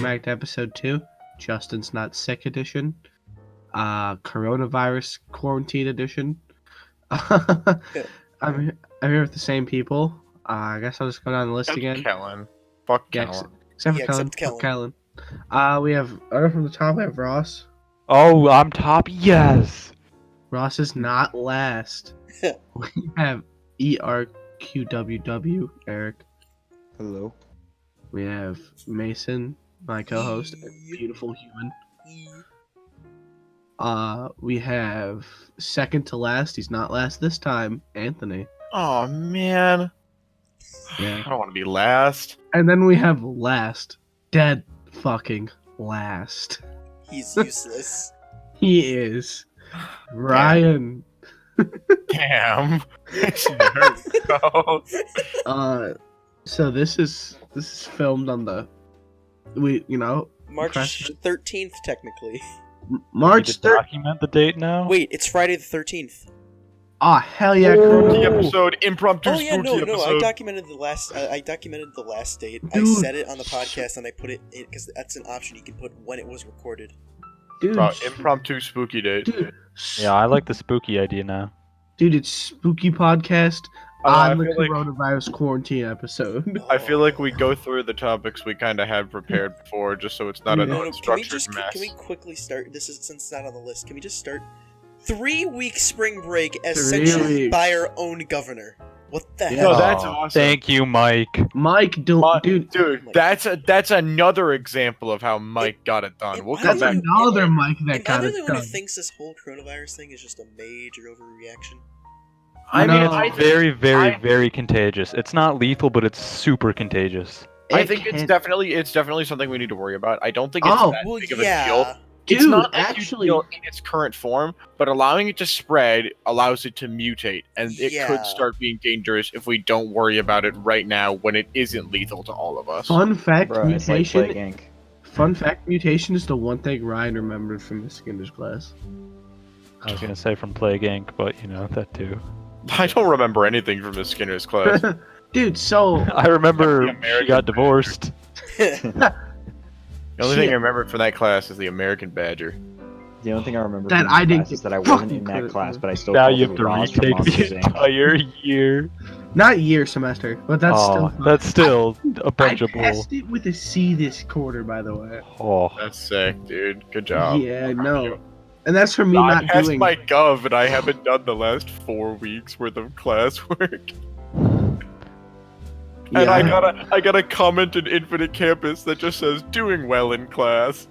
Smacked episode 2, Justin's Not Sick edition, Coronavirus Quarantine edition. I'm here with the same people. I guess I'll just go down the list again. Kellen. Fuck Yeah, Kellen. except for Kellen. except Kellen. Fuck Kellen. We have from the top. We have Ross. Oh, I'm top. Yes. Ross is not last. We have ERQWW, Eric. Hello. We have Mason, my co-host, a beautiful human. We have second to last. He's not last this time, Anthony. Oh man. Yeah. I don't want to be last. And then we have last, dead fucking last. He's useless. He is Ryan. Damn. So this is filmed on the March Impressive. 13th, technically. March Need to 3rd. document the date now. Wait, it's Friday the 13th. Oh hell yeah! Spooky Corona. episode, impromptu Oh yeah, spooky no, episode. I documented the last. I documented the last date. I Dude. said it on the podcast, and I put it in because that's an option you can put when it was recorded. Dude, Bro, impromptu spooky date. dude, Yeah, I like the spooky idea now. dude, it's spooky podcast I on the feel like- coronavirus quarantine episode. I feel like we go through the topics we kind of had prepared before, just so it's not an Yeah. unstructured mess. Can we quickly start? This is since it's not on the list. Can we just start? 3-week spring break as 3 sanctioned weeks. by our own governor. What the Yeah. No, hell? that's Aw, awesome. Thank you, Mike. Mike, dude, Dude, that's another example of how Mike got it done. We'll come that's back. another Mike that Am I got the it only one who done. thinks this whole coronavirus thing is just a major overreaction? I mean, No. I Very, very, I- very contagious. It's not lethal, but it's super contagious. think it's can't- definitely something we need to worry about. I don't think it's Oh, that Well, big of a deal. yeah. Dude, It's not actually, in its current form, but allowing it to spread allows it to mutate, and it Yeah. could start being dangerous if we don't worry about it right now when it isn't lethal to all of us. fun fact, Bro, it's like mutation. Plague Inc. Fun fact, mutation is the one thing Ryan remembered from his English class. I was gonna say from Plague Inc., but you know that too. I don't remember anything from Miss Skinner's class. Dude, so I remember The American she got divorced. The only thing I remember from that class is the American Badger. The only thing I remember That from I that didn't class is that I fucking wasn't in that credit class, for. but I still Now called you have her to Ross from retake Monsters, the Inc. entire year. not year semester, but that's Oh, still. that's still a I bunch of bull. passed it with a C this quarter, by the way. Oh, That's sick, dude. Good job. Yeah, no, and that's for me I not passed doing. my gov, and I haven't done the last 4 weeks worth of classwork. Yeah. And I got a comment in Infinite Campus that just says "doing well in class."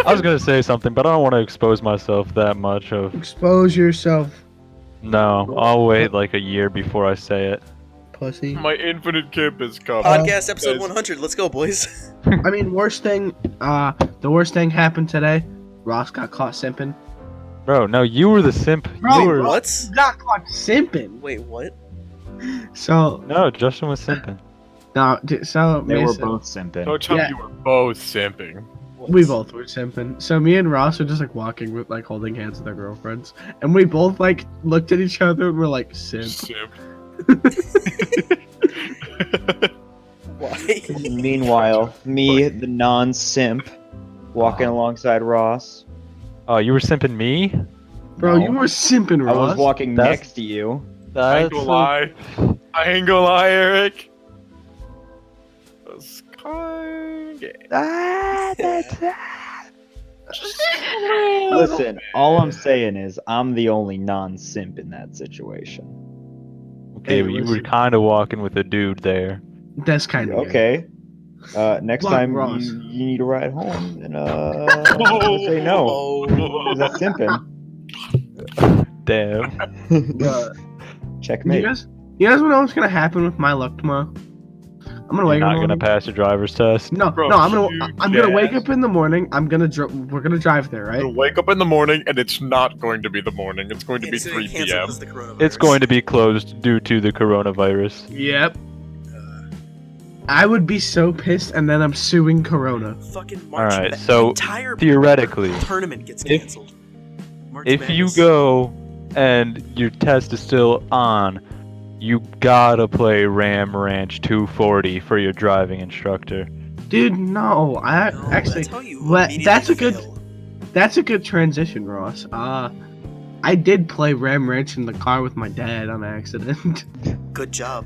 I was gonna say something, but I don't want to expose myself that much. Of Expose yourself, no, I'll wait like a year before I say it. pussy. My Infinite Campus comment. Podcast episode Guys. 100. Let's go, boys. I mean, the worst thing happened today. Ross got caught simping. Bro, no, you were the simp. Bro, you were What? Got caught simping. Wait, what? So no, Justin was simping. no, so They were Mason, both simping. Don't tell Yeah. me you were both simping. What? we both were simping. So me and Ross were just like walking with like holding hands with our girlfriends, and we both like looked at each other and were like simp. Simp. Why? Meanwhile, me, the non-simp, walking alongside Ross. Oh, you were simping me? Bro, No. you were simping, I Ross. was walking That's- next to you. I ain't gonna lie. I ain't gonna lie, Eric. That's kinda... Listen, all I'm saying is I'm the only non-simp in that situation. Okay, but you were listen. kind of walking with a dude there. That's kind of Okay. Next Look, time Ross. you need a ride home, then I'm gonna say no. Oh. Is that simping? Damn. You Checkmate. guys want to know what's gonna happen with my luck tomorrow? I'm gonna You're wake up. not in the gonna morning- pass your driver's test. No, Bro, no, you I'm gonna wake jazz. up in the morning. We're gonna drive there, right? You'll wake up in the morning, and it's not going to be the morning. It's going to be It's 3 canceled p.m. because of the coronavirus. It's going to be closed due to the coronavirus. Yep. I would be so pissed, and then I'm suing Corona. Fucking March. Alright, Ma- so, entire theoretically, tournament gets if- canceled. March If you Madness. go and your test is still on, you gotta play Ram Ranch 240 for your driving instructor. Dude, no. I No, actually. that's how you What- that's a immediately good- fail. That's a good transition, Ross. I did play Ram Ranch in the car with my dad on accident. Good job.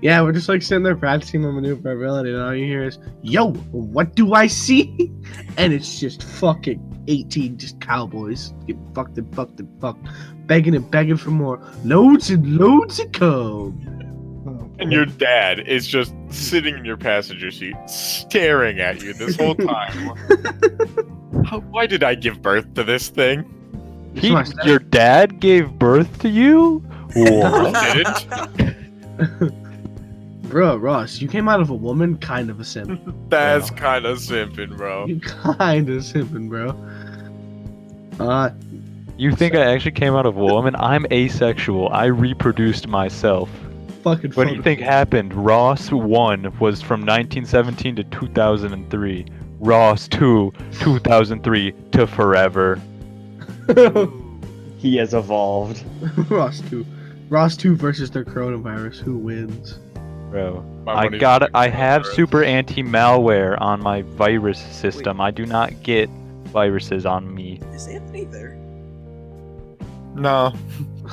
Yeah, we're just like sitting there practicing my maneuverability, and all you hear is, "Yo, what do I see?" And it's just fucking 18 just cowboys getting fucked and fucked and fucked, begging and begging for more. Loads and loads of coke. And your dad is just sitting in your passenger seat, staring at you this whole time. Why did I give birth to this thing? Your dad gave birth to you? What? Didn't? Bro, Ross, you came out of a woman, kind of a simp. That's kind of simping, bro. You kind of simping, bro. You think I actually came out of a woman? I'm asexual. I reproduced myself. Fucking. What do you think happened? Ross 1 was from 1917 to 2003. Ross 2, 2003 to forever. He has evolved. Ross 2. Ross 2 versus their coronavirus. Who wins? Bro, My I money's got it. on I have Chauffeur. super anti-malware on my virus system. I do not get viruses on me. Is Anthony there? No.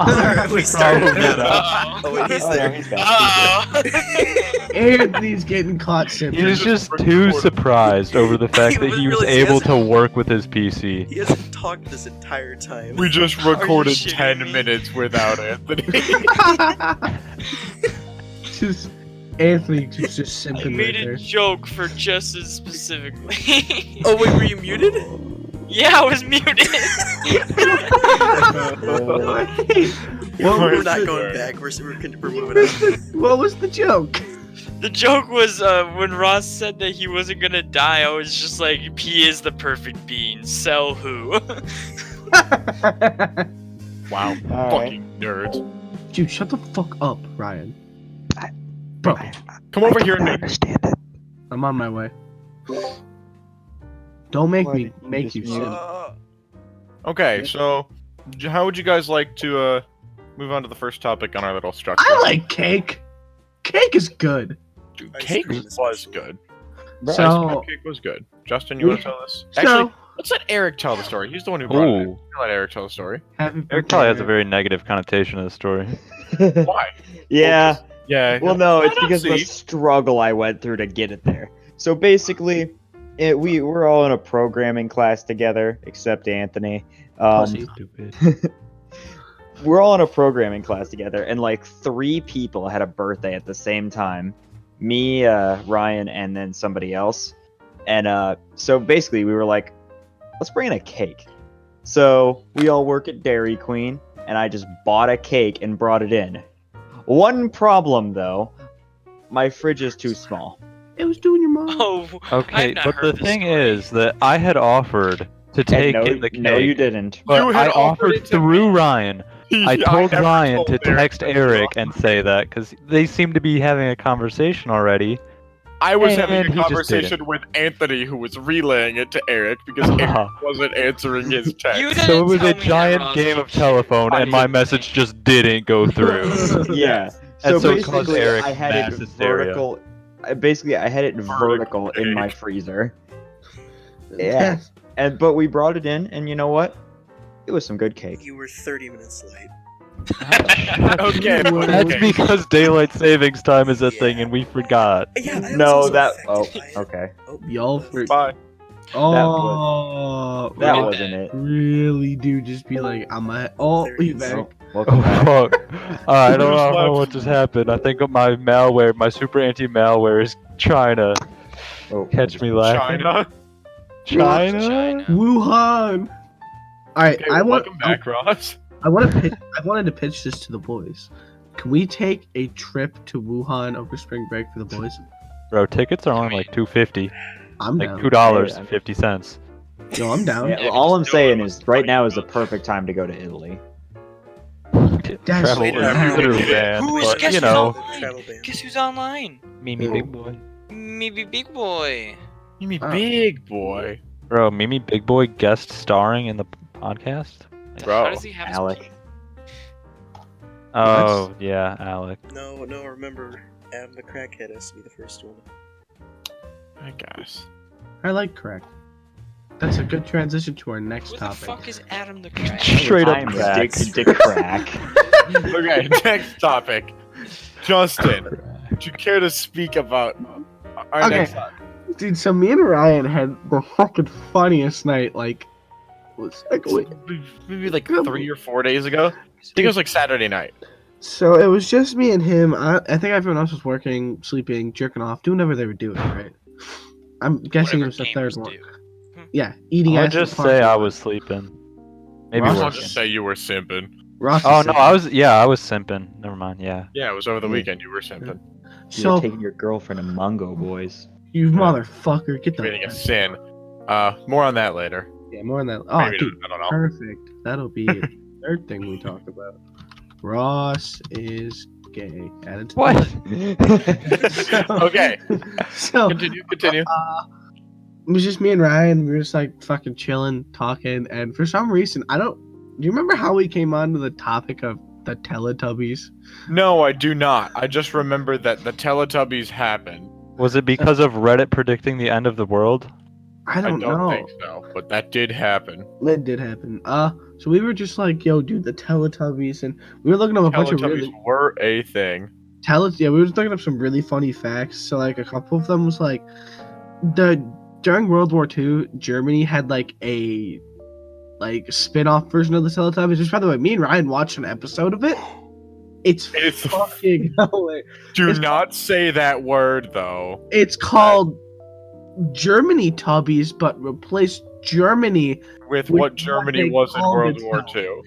Alright, we started. Uh-oh. Oh, wait, he's Oh, no, there. he's back. Uh-oh. Anthony's getting caught He simping. was just too surprised over the fact that he was Really, able he to work with his PC. He hasn't talked this entire time. We just you recorded shitting 10 me? minutes without Anthony. Just Anthony just simping I right made there. a joke for Justice specifically. Oh, wait, were you muted? Yeah, I was muted. We're not going back. We're moving on. What was the joke? The joke was when Ross said that he wasn't gonna die, I was just like, he is the perfect being. Sell who? Wow. Alright. Fucking nerds. Dude, shut the fuck up, Ryan. Bro, Come over here and understand it. I'm on my way. Don't make Why me did you make just you mute? simp. Okay, so how would you guys like to move on to the first topic on our little structure? I like cake. Cake is good. Dude, Ice cake cream was especially. good. So- Ice cream cake was good. Justin, you want to tell this? So, Actually, let's let Eric tell the story. He's the one who brought it in. Ooh. Let Eric tell the story. happy Eric birthday, probably has a Eric. very negative connotation of the story. Why? Yeah. Yeah. Well, no, it's I don't because of the see. struggle I went through to get it there. So basically, we're all in a programming class together, except Anthony. Pussy. Stupid. We're all in a programming class together, and like 3 people had a birthday at the same time. Me, Ryan, and then somebody else. And so basically, we were like, let's bring in a cake. So we all work at Dairy Queen, and I just bought a cake and brought it in. One problem, though, my fridge is too small. It was doing your mom. Oh, Okay, I've not but heard the this thing story. is that I had offered to take And in the cake. no, you didn't. But You had I offered offered it to through me. Ryan. I told never Ryan told to text that. Eric and say that because they seem to be having a conversation already. I was And having he a just conversation with Anthony, who was relaying it to Eric because Eric wasn't answering his text. You So it was Tell a me giant that, Ross. game of telephone, and my message just didn't go through. Yeah. And so it basically, caused Eric I had mass it hysteria. vertical. Basically, I had it vertical in my cake. freezer. Yeah. But we brought it in, and you know what? It was some good cake. You were 30 minutes late. Okay, That's okay. because daylight savings time is a thing, and we forgot. Yeah, I No, was that. also Oh, affected by it. okay. Y'all for Bye. oh That Really? wasn't it. really do just be like I'm a oh There you it is. back. Oh, welcome Oh back. fuck! I don't Who's know left? what just happened. I think my malware, my super anti-malware, is trying to Oh, catch me laughing. China. China? Wuhan. All right, Okay, I want welcome back, Ross. I want to pitch. I wanted to pitch this to the boys. Can we take a trip to Wuhan over spring break for the boys? Bro, tickets are only like $2.50, I'm like down. $2.50. Yo, I'm down. Yeah, well, all I'm saying is, right now is the perfect time to go to Italy. That's Travel Wait, is who- through who- band, Who's but guess you who's know, online? Travel ban. Guess who's online? Mimi Big Boy. Maybe Big Boy. You mean Oh. big boy, Bro, Mimi Big Boy guest starring in the podcast. How bro? does he have his Alec. Oh yeah, Alec. No, remember, Adam the Crackhead has to be the first one. I guess. I like correct. That's a good transition to our next Who the topic. fuck is Adam the Crack? Straight up I'm crack. Dick Crack. Okay, next topic. Justin, would you care to speak about our Okay. next topic? Dude, so me and Ryan had the fucking funniest night. Like, was like, wait. Maybe like 3 or 4 days ago. I think it was like Saturday night. So it was just me and him. I think everyone else was working, sleeping, jerking off, doing whatever they were doing, right? I'm guessing it was the third gamers one. do. Yeah, eating I'll ass. just and say punching. I was sleeping. Maybe Ross I'll was- working. just say you were simping. Ross is Oh no, sick. I was simping. Never mind. Yeah. Yeah, it was over the Yeah. weekend. You were simping. You're So taking your girlfriend to Mungo, boys. you motherfucker, get Committing a the sin. More on that later. yeah more than that. Oh, Maybe dude, not, I don't know. perfect. That'll be the third thing we talk about. Ross is gay. Added to the What? list. Okay, So continue. it was just me and Ryan. We were just like fucking chilling, talking, and for some reason, I don't. Do you remember how we came on to the topic of the Teletubbies? No, I do not. I just remember that the Teletubbies happened. Was it because of Reddit predicting the end of the world? I I don't know. think so, but that did happen. That did happen. So we were just like, yo, dude, the Teletubbies, and we were looking up a bunch of Teletubbies really were a thing. Yeah, we were just looking up some really funny facts. So like a couple of them was like, during World War II, Germany had like a spin-off version of the Teletubbies. Which, by the way, me and Ryan watched an episode of it. It's It's fucking hilarious. Do It's not say that word though. It's called Germany Tubbies, but replace Germany. With With what Germany what they was in called World War itself. II.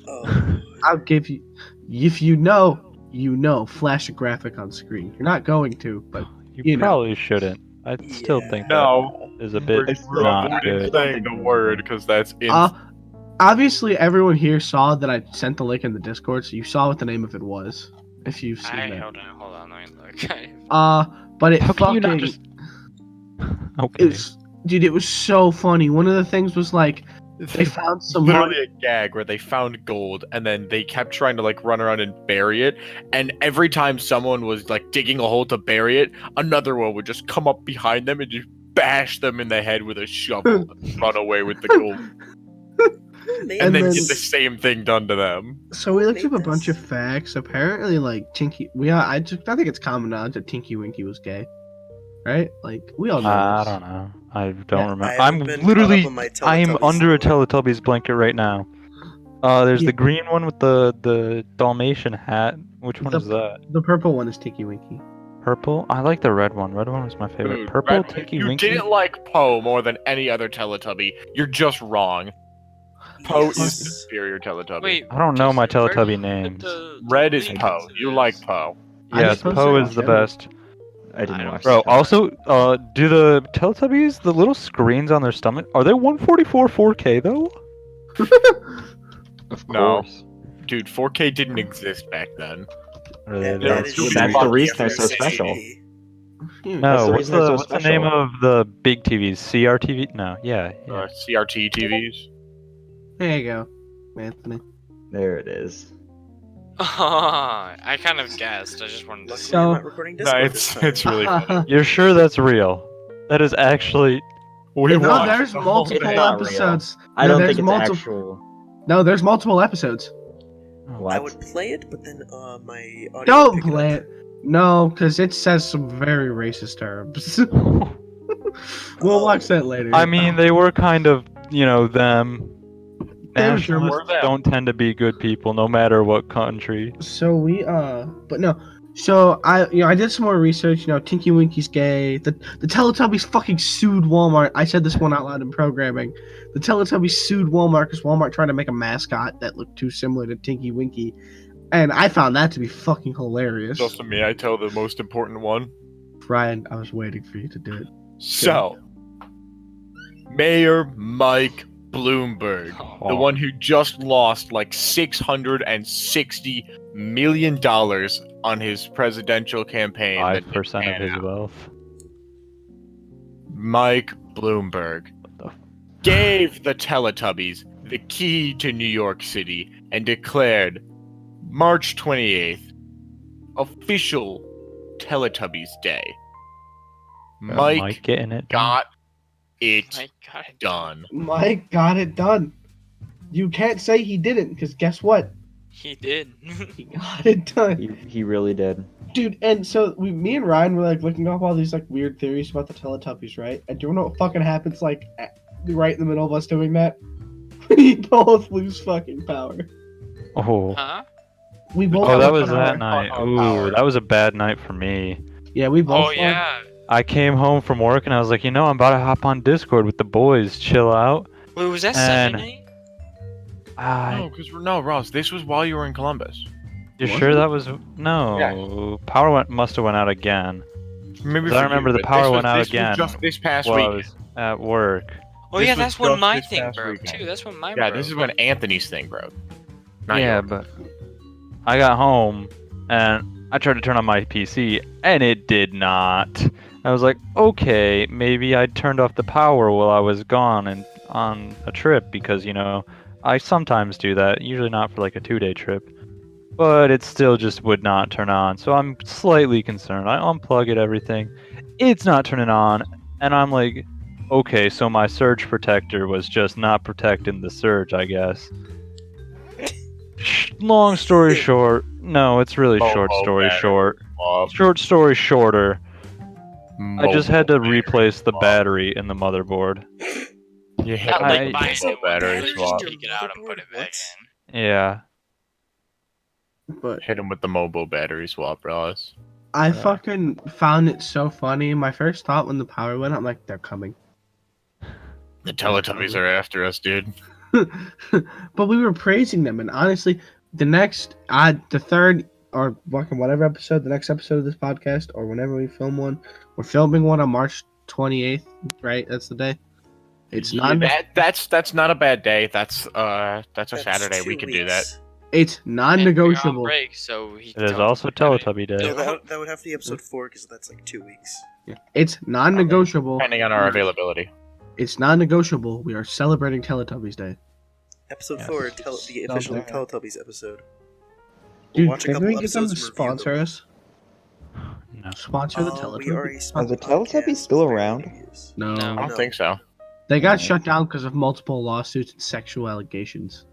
Oh. I'll give you, if you know, you know. Flash a graphic on screen. You're not going to, but You, You know. probably shouldn't. I still think No, that is a we're, bit we're not avoiding good. saying the word because that's in. obviously everyone here saw that I sent the link in the Discord, so you saw what the name of it was. If you've seen that. Hold on, let me look. But it How can you fucking not just? Okay. it's dude, it was so funny. One of the things was like they found some literally a gag where they found gold and then they kept trying to like run around and bury it, and every time someone was like digging a hole to bury it, another one would just come up behind them and just bash them in the head with a shovel and run away with the gold, Name and then then- get the same thing done to them. So we looked up a Made bunch this. of facts. Apparently, like Tinky, I think it's common knowledge that Tinky Winky was gay, right? Like we all know. I this. don't know. I don't Yeah, remember. I I'm haven't been caught literally. up on my I'm Teletubbies under a in while. Teletubbies blanket right now. There's Yeah. the green one with the Dalmatian hat. Which one The- is that? The purple one is Tinky Winky. Purple? I like the red one. Red one was my favorite. Dude, Purple, Red- Tinky you Winky. didn't like Poe more than any other Teletubby. You're just wrong. Poe is the Yes. superior Teletubby. Wait, I don't know my Justin, where Teletubby did you names. put the Red is link Poe. into You this? like Poe. I Yes, suppose Poe I is the watched best. I didn't I don't watch Bro, that. also, do the Teletubbies, the little screens on their stomach, are they 144 4K though? Of No. course. Dude, 4K didn't exist back then. Or are they That there? is That's the reason they're so FCC. special. Hmm. That's No, the what's reason they're so the name special. of the big TVs? CRTV? No, yeah. CRT TVs. There you go, Anthony. There it is. I kind of guessed. I just wanted to Luckily, see. So- we're not recording No, Discord it's this time. it's really funny. You're sure that's real? That is actually. We No, watched there's the whole multiple It's thing. not real. episodes. I No, don't there's think it's multiple- actual. No, there's multiple episodes. What? I would play it, but then my audio Don't would pick play up. it. No, because it says some very racist terms. We'll watch that later. I mean, they were kind of, them. They were German. Nationalists don't tend to be good people, no matter what country. So we but no. So I did some more research. Tinky Winky's gay. The Teletubbies fucking sued Walmart. I said this one out loud in programming. The Teletubbies sued Walmart because Walmart tried to make a mascot that looked too similar to Tinky Winky, and I found that to be fucking hilarious. Just to me, I tell the most important one. Ryan, I was waiting for you to do it. So, Mayor Mike Bloomberg, the one who just lost like $660 million on his presidential campaign. that 5% of didn't his pan out. wealth. Mike Bloomberg gave the Teletubbies the key to New York City and declared March 28th official Teletubbies Day. Mike getting it got it My God. done. Mike got it done. You can't say he didn't, because guess what? He did. He got it done. He really did. Dude, and so me and Ryan were like looking up all these like weird theories about the Teletubbies, right? And do you know what fucking happens like right in the middle of us doing that? We both lose fucking power. Oh. Huh? We both. Oh, that lose was power. that night. Ooh, that was a bad night for me. Yeah, we both. Oh yeah. I came home from work and I was like, I'm about to hop on Discord with the boys, chill out. Wait, was that And- Sunday night? No, Ross, this was while you were in Columbus. You Was sure it? that was no? Power must have went out again. Maybe 'Cause I for remember you, the but power this went out this again Was just this past while I week. was at work. Oh This yeah, was that's when just my this thing past broke weekend. too. That's when mine Yeah, broke. this is when Anthony's thing broke. Not Yeah, yours. but I got home and I tried to turn on my PC and it did not. I was like, okay, maybe I turned off the power while I was gone and on a trip because I sometimes do that. Usually not for like a 2-day trip. But it still just would not turn on. So I'm slightly concerned. I unplug it, everything. It's not turning on. And I'm like, okay, so my surge protector was just not protecting the surge, I guess. Long story short. No, it's really short story short. Short story shorter. I just had to replace the battery in the motherboard. You hit Not the like buying mobile it, battery just swap. take it out and put it back in. Yeah. But Hit him with the mobile battery swap, Ross. I fucking found it so funny. My first thought when the power went out, I'm like, they're coming. The Teletubbies are after us, dude. But we were praising them, and honestly, the third or fucking whatever episode, the next episode of this podcast, or whenever we film one, we're filming one on March 28th, right? That's the day. It's not. That's not a bad day. That's a That's Saturday. 2 We can do that. weeks. It's And we're on non-negotiable. break, so he It is tells also us about it. Teletubby Day. No, that would have to be episode 4 because that's like 2 weeks. It's non-negotiable. Depending on our availability. It's non-negotiable. We are celebrating Teletubbies Day. Episode Yes. 4, the official Okay. Teletubbies episode. Dude, watch a can couple we get them to episodes and review sponsor them. us? No. Sponsor the We are a Teletubbies? Are the podcast Teletubbies still with around? reviews. No. No. I don't No. think so. They got No. shut down because of multiple lawsuits and sexual allegations.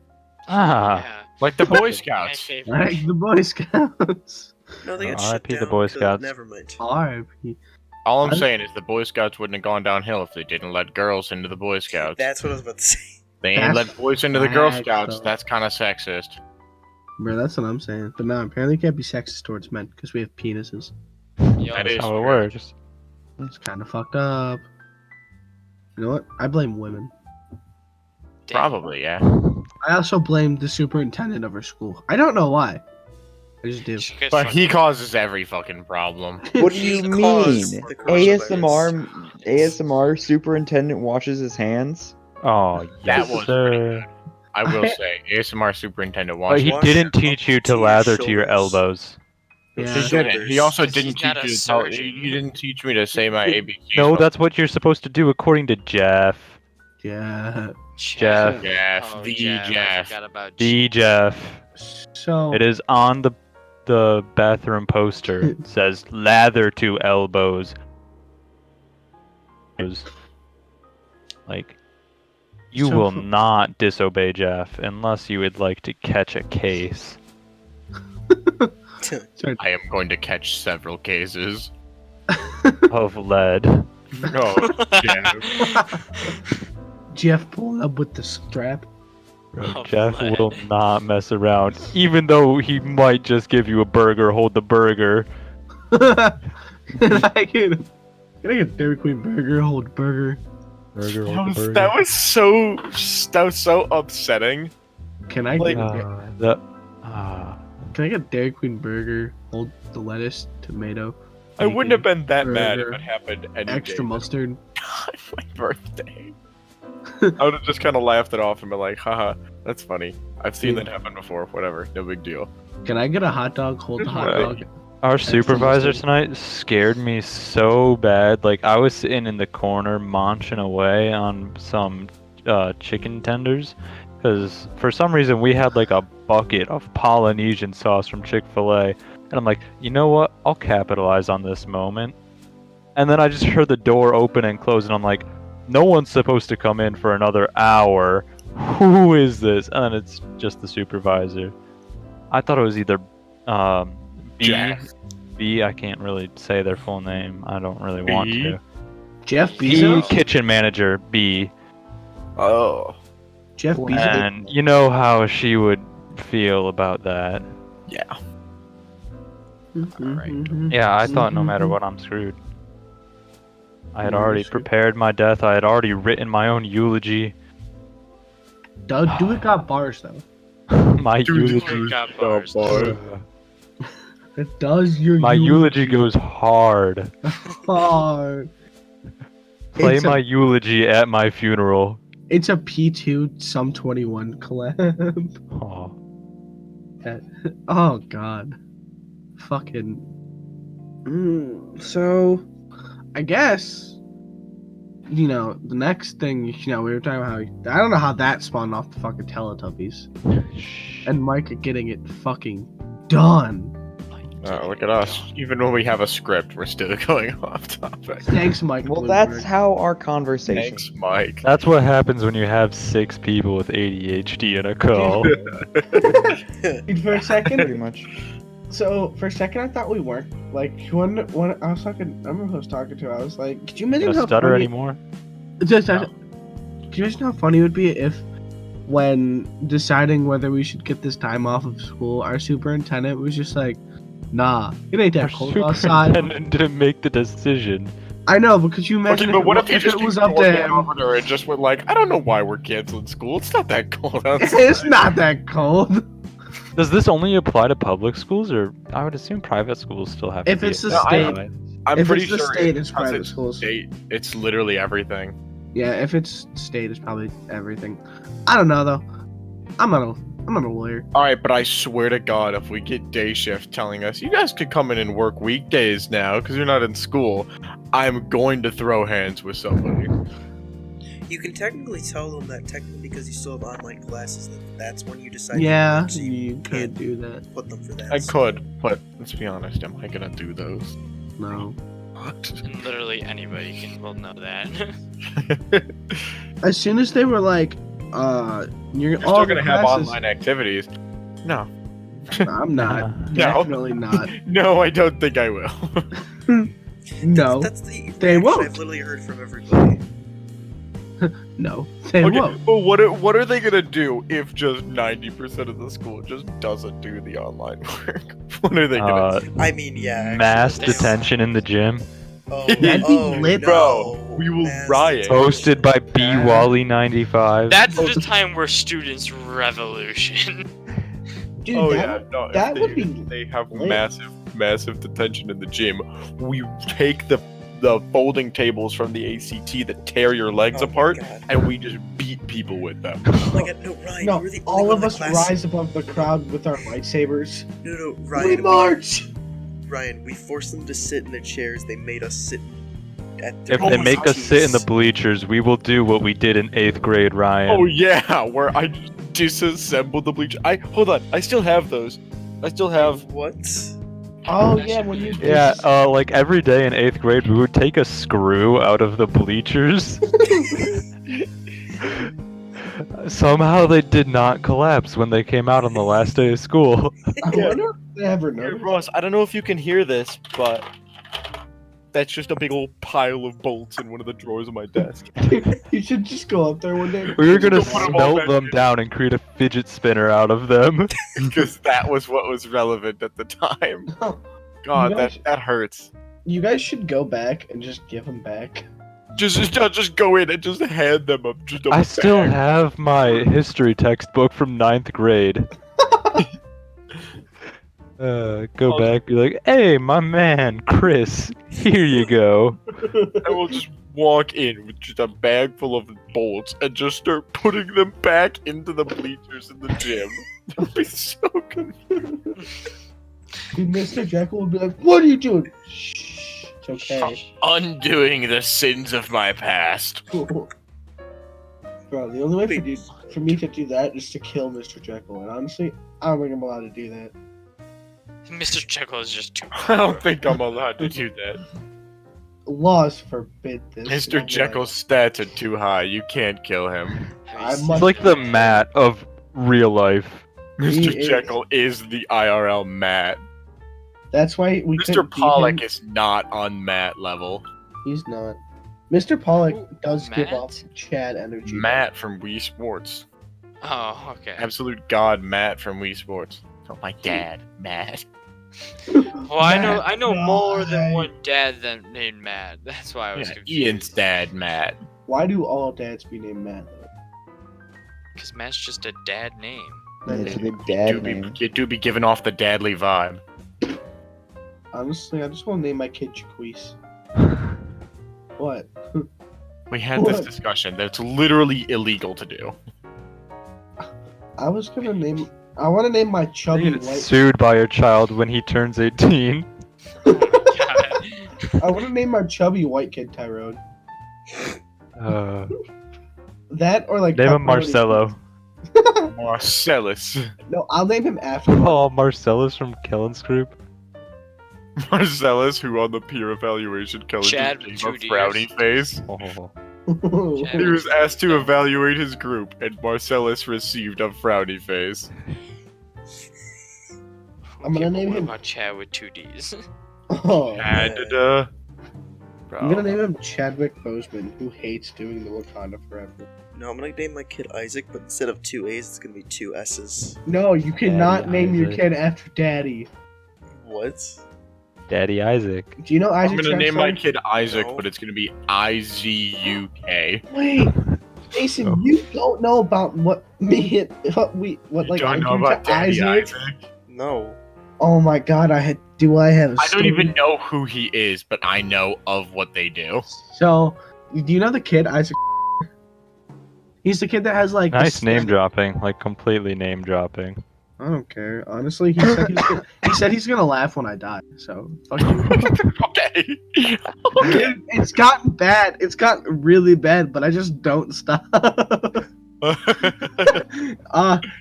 Ah. Yeah. Like the Boy My Scouts. favorite. Like the Boy Scouts. No, they got R.I.P. shut the down. Boy because- Scouts. Never mind. R.I.P. All I'm I- saying is the Boy Scouts wouldn't have gone downhill if they didn't let girls into the Boy Scouts. That's what I was about to say. They ain't let boys into the Girl Facts, Scouts. though. That's kind of sexist. Bro, that's what I'm saying. But no, apparently you can't be sexist towards men because we have penises. Yo, That That's is how it true. works. It's kind of fucked up. You know what? I blame women. damn. Probably, yeah. I also blame the superintendent of our school. I don't know why. I just do. She gets But fucking- he causes every fucking problem. What do you He mean? caused the coronavirus. ASMR superintendent washes his hands? Oh, That yes, was sir. I will say, ASMR superintendent But watched. he Wash didn't your teach you to your lather to your shoulders. elbows. Yeah. He didn't. He also He's didn't not teach a you to tell. surgeon. You didn't teach me to say my ABCs. No, that's what you're supposed to do according to Jeff. Yeah. Jeff. Jeff. Oh, The Jeff. I Jeff. forgot about The Jeff. So It is on the bathroom poster. It says lather to elbows. Like, you So- will not disobey Jeff unless you would like to catch a case. I am going to catch several cases. Of lead. No, Jeff. Jeff pulling up with the strap. Oh, Jeff lead. will not mess around, even though he might just give you a burger. Hold the burger. Can I get a Dairy Queen burger? Hold burger. Burger, That hold was, the burger. that was so upsetting. Can I Like- get can I get Dairy Queen burger? Hold the lettuce, tomato. I wouldn't have been that mad if burger, it happened any extra day mustard. on my birthday. I would have just kind of laughed it off and been like, haha, that's funny. I've seen that happen before. Whatever, no big deal. Can I get a hot dog? Hold the hot Right. dog. Our supervisor tonight scared me so bad. Like, I was sitting in the corner munching away on some chicken tenders because for some reason we had like a bucket of Polynesian sauce from Chick-fil-A, and I'm like, you know what? I'll capitalize on this moment. And then I just heard the door open and close, and I'm like, no one's supposed to come in for another hour. Who is this? And then it's just the supervisor. I thought it was either B. Jack. B. I can't really say their full name. I don't really want B? to. Jeff B. Bezos. Kitchen manager B. Oh. Jeff Bezos. And you know how she would feel about that. Yeah. Mhm. Yeah, I thought no matter what, I'm screwed. I had already prepared my death. I had already written my own eulogy. Do it got bars though. My Dude, eulogy. Got bars. It does your My eulogy goes hard. hard. Play It's a- my eulogy at my funeral. It's a P2 Sum 21 collab. Oh. Oh god. Fucking. So, I guess, you know, the next thing, you know, we were talking about how, I don't know how that spawned off the fucking Teletubbies. And Micah getting it fucking done. Oh, look at us. Even when we have a script, we're still going off topic. Thanks, Mike. Well, Bloomberg. that's how our conversation. Thanks, Mike. That's what happens when you have 6 people with ADHD in a call. For a second, Pretty much. so for a second, I thought we weren't. Like, when I was talking, I remember who I was talking to, I was like, could you imagine Gonna how stutter funny... anymore? Could you imagine how funny it would be if, when deciding whether we should get this time off of school, our superintendent was just like, nah, it ain't Our that cold outside. superintendent didn't make the decision. I know, but could you imagine Okay, but what if you if just it was up to him? governor and just went like, I don't know why we're canceling school. It's not that cold outside. It's not that cold. Does this only apply to public schools, or I would assume private schools still have If to be it's the No, state, I'm if pretty it's the sure state, it- it's because private schools. State, it's literally everything. Yeah, if it's state, it's probably everything. I don't know though. I'm not a lawyer. All right, but I swear to God, if we get day shift telling us you guys could come in and work weekdays now because you're not in school, I'm going to throw hands with somebody. You can technically tell them that because you still have online classes that's when you decide. Yeah, to work, so you could can't do that. put them for that. I could, but let's be honest, am I gonna do those? No. Literally anybody will know that. As soon as they were like, you're You're all still the gonna have classes. online activities. No, I'm not. No. Definitely not. no, I don't think I will. No. That's the They reaction won't. I've literally heard from everybody. No. They Okay, won't. but what are they gonna do if just 90% of the school just doesn't do the online work? What are they gonna do? I mean, yeah. mass actually, detention in the gym, Oh, That'd be lit, no. bro. We will Mass riot. detention. hosted by B Wally 95. That's the time where students revolution. Dude, Oh that, yeah, no, if that they, would be if they have lit. massive detention in the gym. We take the folding tables from the ACT that tear your legs Oh my apart, God. and we just beat people with them. Oh my God, no, Ryan, No, you were the only all one of in us the class. rise above the crowd with our lightsabers. No, We Ryan. march! Ryan, we forced them to sit in their chairs. They made us sit at their If they make us sit in the seats. bleachers, we will do what we did in 8th grade, Ryan. Oh yeah, where I just disassembled the bleach. Hold on, I still have those. I still have. What? Oh yeah, when you Yeah, like every day in 8th grade, we would take a screw out of the bleachers. Somehow they did not collapse when they came out on the last day of school. I wonder if they ever Hey, noticed. Ross, I don't know if you can hear this, but that's just a big old pile of bolts in one of the drawers of my desk. You should just go up there one day. We were gonna Just put 'em all smelt back them in. down and create a fidget spinner out of them. Because that was what was relevant at the time. Oh, God, you guys- that hurts. You guys should go back and just give them back. Just go in and just hand them up. Just a I still bag. have my history textbook from 9th grade. Go Oh. back, be like, hey, my man, Chris, here you go. I will just walk in with just a bag full of bolts and just start putting them back into the bleachers in the gym. That'll be so good. Mr. Jekyll would be like, "What are you doing?" Shh, it's okay. Undoing the sins of my past. Bro, the only way for me to do that is to kill Mr. Jekyll, and honestly, I don't think I'm allowed to do that. Mr. Jekyll is just too. I don't think I'm allowed to do that. laws forbid this. Mr. Jekyll's stats are too high. You can't kill him. I It's must- like the Matt of real life. Mr. is. Jekyll is the IRL Matt. That's why we Mr. couldn't beat Pollock him. is not on Matt level. He's not. Mr. Pollock Who- does give Matt? off Chad energy. Matt from Wii Sports. Oh, okay. Absolute god Matt from Wii Sports. Oh, my dad, Matt. Well, I know Matt, more than why? one dad named Matt. That's why I was Yeah, confused. Ian's dad, Matt. Why do all dads be named Matt? Because Matt's just a dad name. It's a good You dad name. do be giving off the dadly vibe. Honestly, I just want to name my kid Jaquise. What? We had this What? discussion that it's literally illegal to do. I was gonna name. I want to name my You chubby get white. sued by your child when he turns 18. God. I want to name my chubby white kid Tyrone. Uh, That or like. name him pepperoni Marcelo. Marcellus. pizza. No, I'll name him after. Oh, Marcellus from Kellen's group. Marcellus, who on the peer evaluation Kellen Chad just with gave a 2 Ds. frowny face. Oh. He was asked to evaluate his group, and Marcellus received a frowny face. I'm gonna Okay, name what him- about Chad with 2 Ds? Oh, And, I'm gonna name him Chadwick Boseman, who hates doing the Wakanda Forever. No, I'm gonna name my kid Isaac, but instead of 2 A's, it's gonna be 2 S's. No, you cannot Daddy name your Isaac. kid after Daddy. What? Daddy Isaac. Do you know I'm Isaac? gonna name my Transform? kid Isaac, No. but it's gonna be IZUK. Wait, Jason, Oh. you don't know about what me and what You like don't I know do about to Daddy Isaac? Isaac? No. Oh my God, I have a I don't story? even know who he is, but I know of what they do. So, do you know the kid Isaac? He's the kid that has like. Nice the- name dropping, like completely name dropping. I don't care. Honestly, he said he's gonna laugh when I die. So fuck you. Okay. It's gotten bad. It's gotten really bad, but I just don't stop.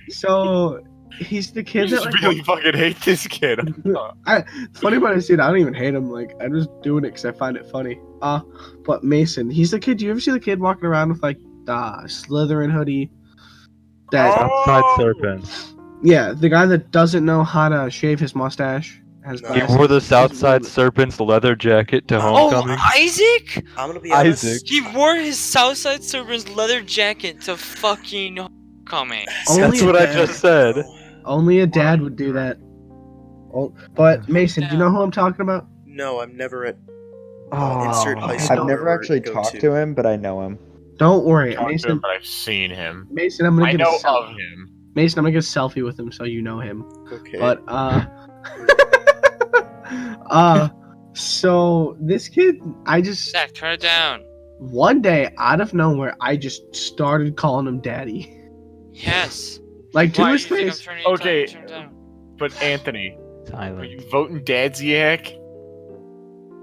So he's the You kid that just like. really fucking hate this kid. It's funny about it, I don't even hate him. Like I'm just doing it because I find it funny. But Mason, he's the kid. Do you ever see the kid walking around with like the Slytherin hoodie? That Outside Oh! Serpents. yeah, the guy that doesn't know how to shave his mustache has No. He glasses. wore the Southside Serpents leather jacket to Oh, homecoming. Isaac? I'm gonna be honest. Isaac. He wore his Southside Serpents leather jacket to fucking homecoming. Only That's a what I dad- just said. Only a dad would do that. Oh, but Mason, do you know who I'm talking about? No, I'm never at Oh, insert high school. I've never or actually go talked to. to him, but I know him. Don't worry, Talked to him, Mason. but I've seen him. Mason, I'm gonna I get know a selfie. of him. Mason, I'm gonna get a selfie with him so you know him. Okay. But so this kid, I just Zach, turn it down. one day out of nowhere, I just started calling him daddy, Yes. like to Why, his you think I'm face. turning it down? Okay. Turn it down. But Anthony, are Silent. you voting Dadziak?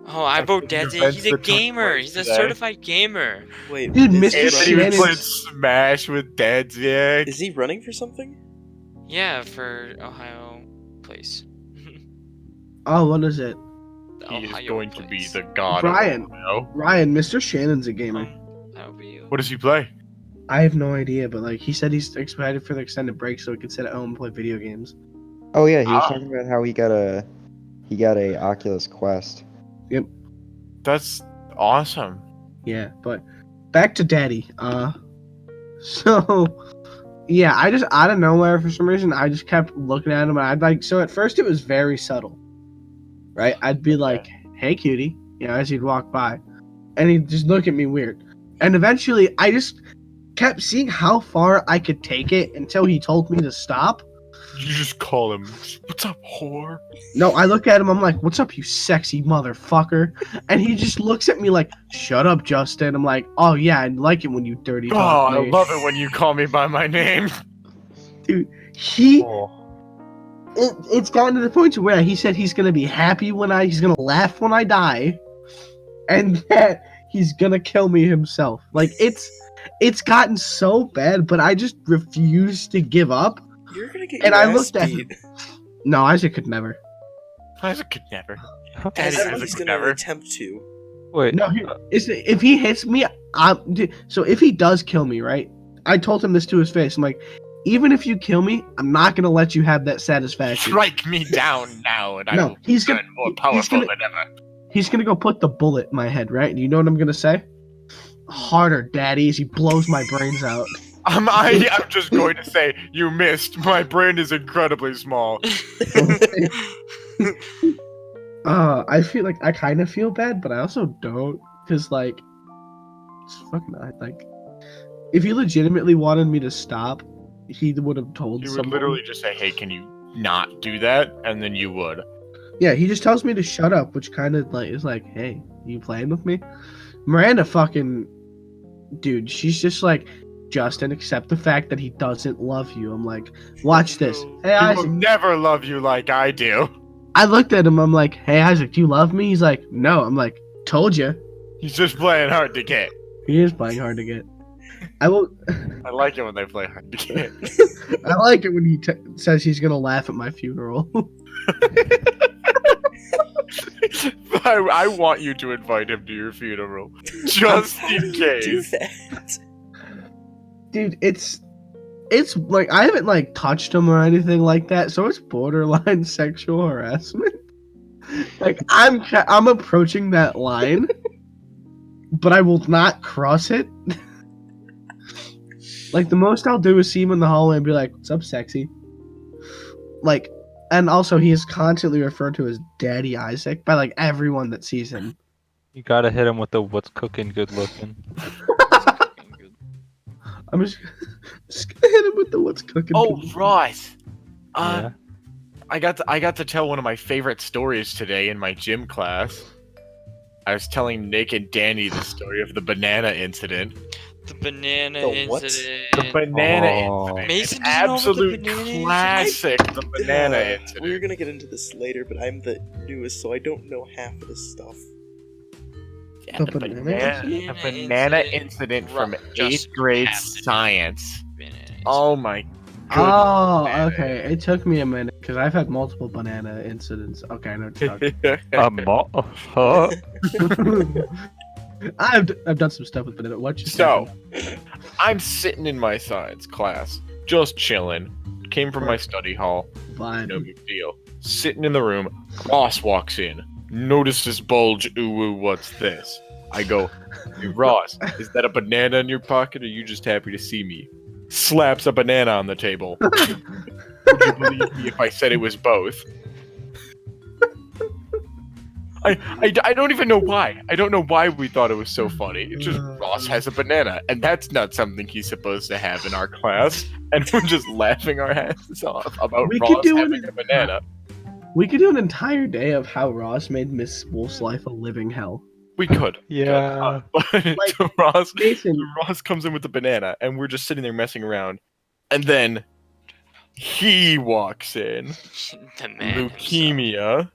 Oh, I vote Your Dad's events He's a that took gamer. place He's a today. certified gamer. Wait, Dude, is Mr. he Anthony running- Shannon- played Smash with Dadziak. Is he running for something? Yeah, for Ohio place. Oh, what is it? He is Ohio going to be place. the god Brian. of Ohio. Ryan, Mr. Shannon's a gamer. That would be you. What does he play? I have no idea, but like he said, he's excited for the extended break so he can sit at home and play video games. Oh yeah, he was Ah. talking about how he got a Oculus Quest. That's awesome. Yeah, but back to Daddy. So yeah, I just out of nowhere for some reason I just kept looking at him and I'd like so at first it was very subtle. Right? I'd be like, "Hey cutie," you know, as he'd walk by. And he'd just look at me weird. And eventually I just kept seeing how far I could take it until he told me to stop. You just call him, "What's up, whore?" No, I look at him, I'm like, "What's up, you sexy motherfucker?" And he just looks at me like, "Shut up, Justin." I'm like, "Oh yeah, I like it when you dirty Oh, talk I me." love it when you call me by my name. He Oh. it's gotten to the point to where he said he's gonna be happy when he's gonna laugh when I die, and that he's gonna kill me himself. Like it's gotten so bad, but I just refuse to give up. You're gonna get And your I ass looked at beat. No, Isaac could never. Isaac could never. As Isaac he's could gonna never. attempt to. Wait. No, if he hits me, so if he does kill me, right? I told him this to his face. I'm like, even if you kill me, I'm not gonna let you have that satisfaction. Strike me down now, and I No, will he's turn gonna more powerful gonna- than ever. He's gonna go put the bullet in my head, right? And you know what I'm gonna say? Harder, daddy, as he blows my brains out. I'm just going to say, you missed. My brain is incredibly small. I feel like I kind of feel bad, but I also don't, cause like, it's fucking like, if he legitimately wanted me to stop, he would have told You would someone. literally just say, hey, can you not do that? And then you would. Yeah, he just tells me to shut up, which kind of like is like, hey, you playing with me? Miranda fucking, dude, she's just like, Justin, accept the fact that he doesn't love you. I'm like, watch this. Hey, He Isaac. will never love you like I do. I looked at him. I'm like, hey, Isaac, do you love me? He's like, no. I'm like, told you. He's just playing hard to get. He is playing hard to get. I will. I like it when they play hard to get. I like it when he says he's gonna laugh at my funeral. I want you to invite him to your funeral, just in Do case. that. Dude, it's like I haven't like touched him or anything like that, so it's borderline sexual harassment. Like I'm approaching that line, but I will not cross it. Like the most I'll do is see him in the hallway and be like, "What's up, sexy?" Like, and also he is constantly referred to as Daddy Isaac by like everyone that sees him. You gotta hit him with the what's cooking, good looking. I'm just gonna hit him with the what's cooking. Oh, right. Yeah. I got to tell one of my favorite stories today in my gym class. I was telling Nick and Danny the story of the banana incident. The banana The what? incident. The banana Oh. incident. Mason An doesn't know about the absolute banana incident? classic. The banana We incident. were gonna get into this later, but I'm the newest, so I don't know half of this stuff. Yeah, The the banana banana incident from Just 8th grade have to do science. Banana Oh my Oh, goodness. okay. It took me a minute because I've had multiple banana incidents. Okay, I know what you're talking. Huh? I've done some stuff with banana. What you So, I'm sitting in my science class, just chilling. Came from my study hall, Fine. no big deal. Sitting in the room, Ross walks in. Notice this bulge, ooh, what's this? I go, hey, Ross, is that a banana in your pocket, or are you just happy to see me? Slaps a banana on the table. Would you believe me if I said it was both? I don't even know why. I don't know why we thought it was so funny. It's just Ross has a banana, and that's not something he's supposed to have in our class. And we're just laughing our asses off about We could Ross do having an- a banana. We could do an entire day of how Ross made Miss Wolf's life a living hell. We could. Yeah. But Like, so Ross Jason, comes in with the banana, and we're just sitting there messing around. And then he walks in. The man. Leukemia.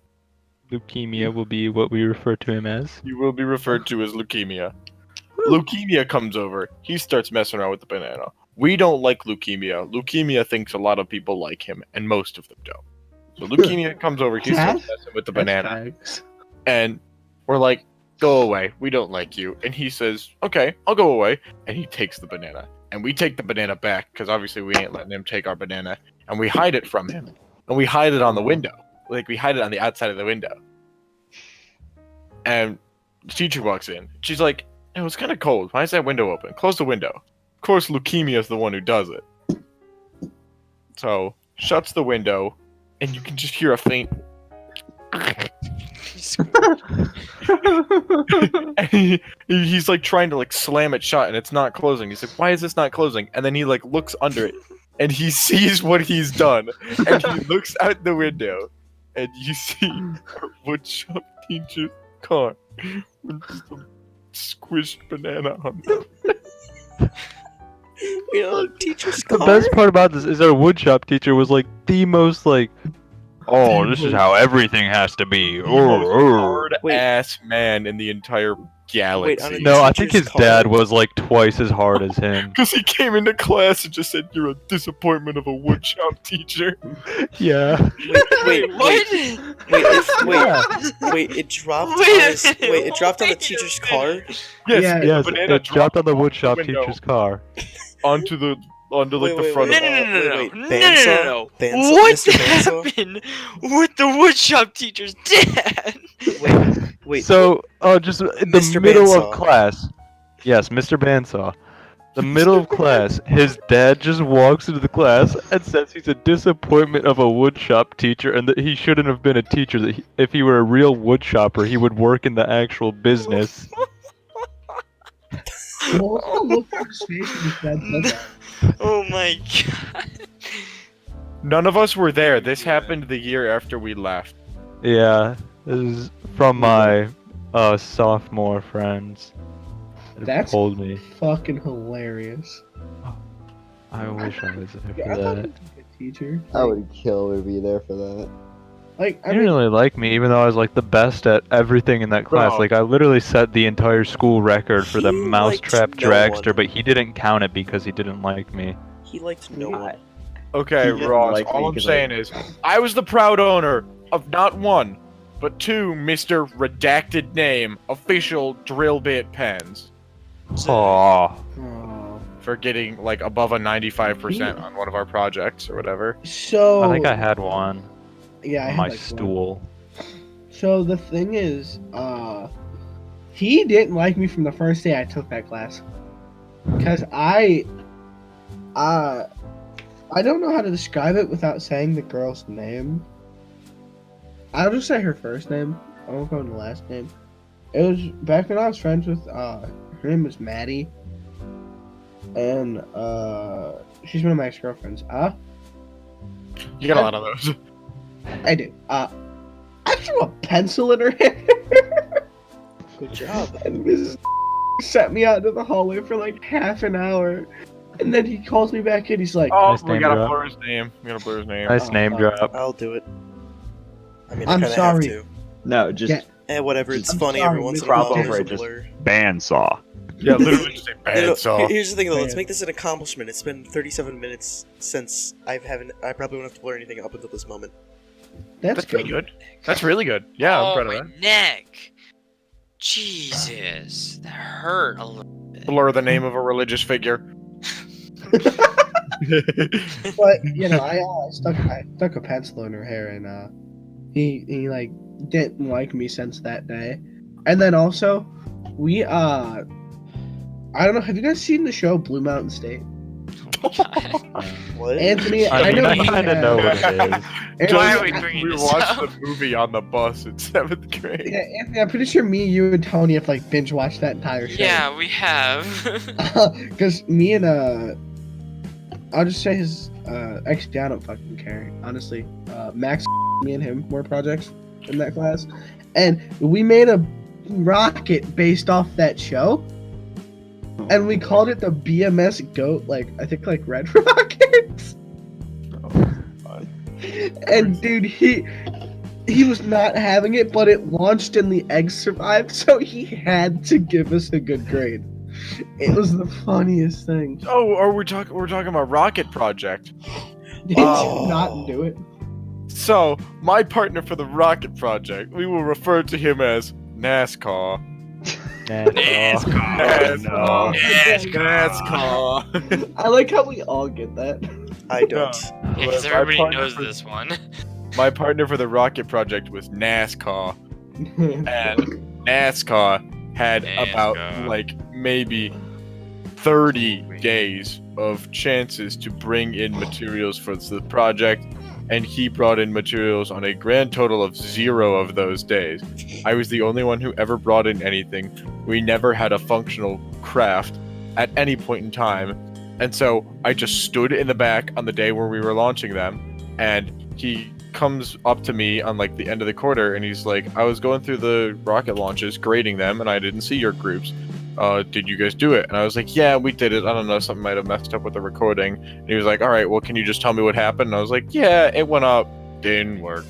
Leukemia will be what we refer to him as. He will be referred to as leukemia. Leukemia comes over. He starts messing around with the banana. We don't like Leukemia. Leukemia thinks a lot of people like him, and most of them don't. So Leukemia comes over. He starts messing with the banana. Hashtags. And we're like, go away. We don't like you. And he says, okay, I'll go away. And he takes the banana. And we take the banana back, because obviously we ain't letting him take our banana. And we hide it from him. And we hide it on the window. Like, we hide it on the outside of the window. And the teacher walks in. She's like, it was kind of cold. Why is that window open? Close the window. Of course, Leukemia is the one who does it. So, shuts the window, and you can just hear a faint... and he's like trying to like slam it shut, and it's not closing. He's like, why is this not closing? And then he like looks under it, and he sees what he's done, and he looks out the window, and you see our woodshop teacher's car with some squished banana on it. You know, teacher's The car. best part about this is our woodshop teacher was like the most like, oh, this is how everything has to be. The most Oh, hard Wait. ass man in the entire galaxy. No, I think his teacher's dad car. was like twice as hard as him. Because he came into class and just said, "You're a disappointment of a woodshop teacher." Yeah. Wait, what? it dropped. Wait a on his, minute, wait, it dropped on the wait a teacher's car. minute. Yes, Yeah, the Yes, banana it dropped on the out woodshop window teacher's car. onto the like the front No, of no, it. no, no, wait, no, bandsaw? no. Bandsaw? What Mr. Bandsaw? happened with the woodshop teacher's dad? Wait. So, just in Mr. the middle Bandsaw. of class. Yes, Mr. Bandsaw. The middle of class, his dad just walks into the class and says he's a disappointment of a woodshop teacher and that he shouldn't have been a teacher. That if he were a real woodshopper, he would work in the actual business. Look at his face when his dad said that. Oh my god. None of us were there. This happened the year after we left. Yeah, this is from my sophomore friends. That That's told me. fucking hilarious. I wish I was there Yeah, I for thought he that. was a good teacher. I would kill to be there for that. Like, He I didn't mean, really like me, even though I was like the best at everything in that class. Bro. Like I literally set the entire school record for the He liked mousetrap no dragster, one. but he didn't count it because he didn't like me. He liked no one. Okay, He didn't Ross, like me all I'm 'cause saying is, I was the proud owner of not one, but two Mr. Redacted Name official drill bit pens Oh, aw. for getting like above a 95% on one of our projects or whatever. So I think I had one yeah, I on had my like one. stool. So the thing is, he didn't like me from the first day I took that class, cause I don't know how to describe it without saying the girl's name. I'll just say her first name. I won't go into the last name. It was back when I was friends with her name was Maddie, and she's one of my ex-girlfriends. You got a lot of those. I did. I threw a pencil in her hair. Good job. And Mrs. sat me out into the hallway for like half an hour. And then he calls me back in. He's like, Oh, Nice we name gotta drop. blur his name. We gotta blur his name. Nice Oh, name fuck. drop. I'll do it. I mean, I I'm kinda sorry. have to. No, just Yeah. Whatever. It's I'm funny sorry, every once in a crop while. over There's a it, just- blur. bandsaw. Yeah, literally just a You know, bad saw. here's the thing though. Let's Man. make this an accomplishment. It's been 37 minutes since I probably won't have to blur anything up until this moment. that's pretty good. That's really good. Yeah, I'm Oh, proud my of that. neck. Jesus, that hurt a little. Blur the name of a religious figure. But you know, I stuck a pencil in her hair, and he like didn't like me since that day. And then also, we I don't know. Have you guys seen the show Blue Mountain State? What? Anthony, I I mean, know I you kind of have. know what it is. Anthony, Why are we bringing We this watched up? the movie on the bus in 7th grade. Yeah, Anthony, I'm pretty sure me, you, and Tony have like binge watched that entire show. Yeah, we have. Because me and I'll just say his actually I don't fucking care, honestly. Max, me and him were projects in that class, and we made a rocket based off that show, and we called it the BMS Goat, like I think like Red Rockets. And dude, he was not having it, but it launched and the eggs survived, so he had to give us a good grade. It was the funniest thing. Oh, or we're talking about Rocket Project. Did Oh. you not do it? So, my partner for the Rocket Project, we will refer to him as NASCAR. NASCAR. NASCAR. I like how we all get that. I don't. Because My everybody partner knows for- this one. My partner for the Rocket Project was NASCAR, and NASCAR had about NASCAR. like maybe 30 days of chances to bring in materials for the project, and he brought in materials on a grand total of 0 of those days. I was the only one who ever brought in anything. We never had a functional craft at any point in time, and so I just stood in the back on the day where we were launching them, and he comes up to me on like the end of the quarter, and he's like, I was going through the rocket launches, grading them, and I didn't see your groups. Did you guys do it? And I was like, yeah, we did it. I don't know, something might have messed up with the recording. And he was like, all right, well, can you just tell me what happened? And I was like, yeah, it went up, didn't work.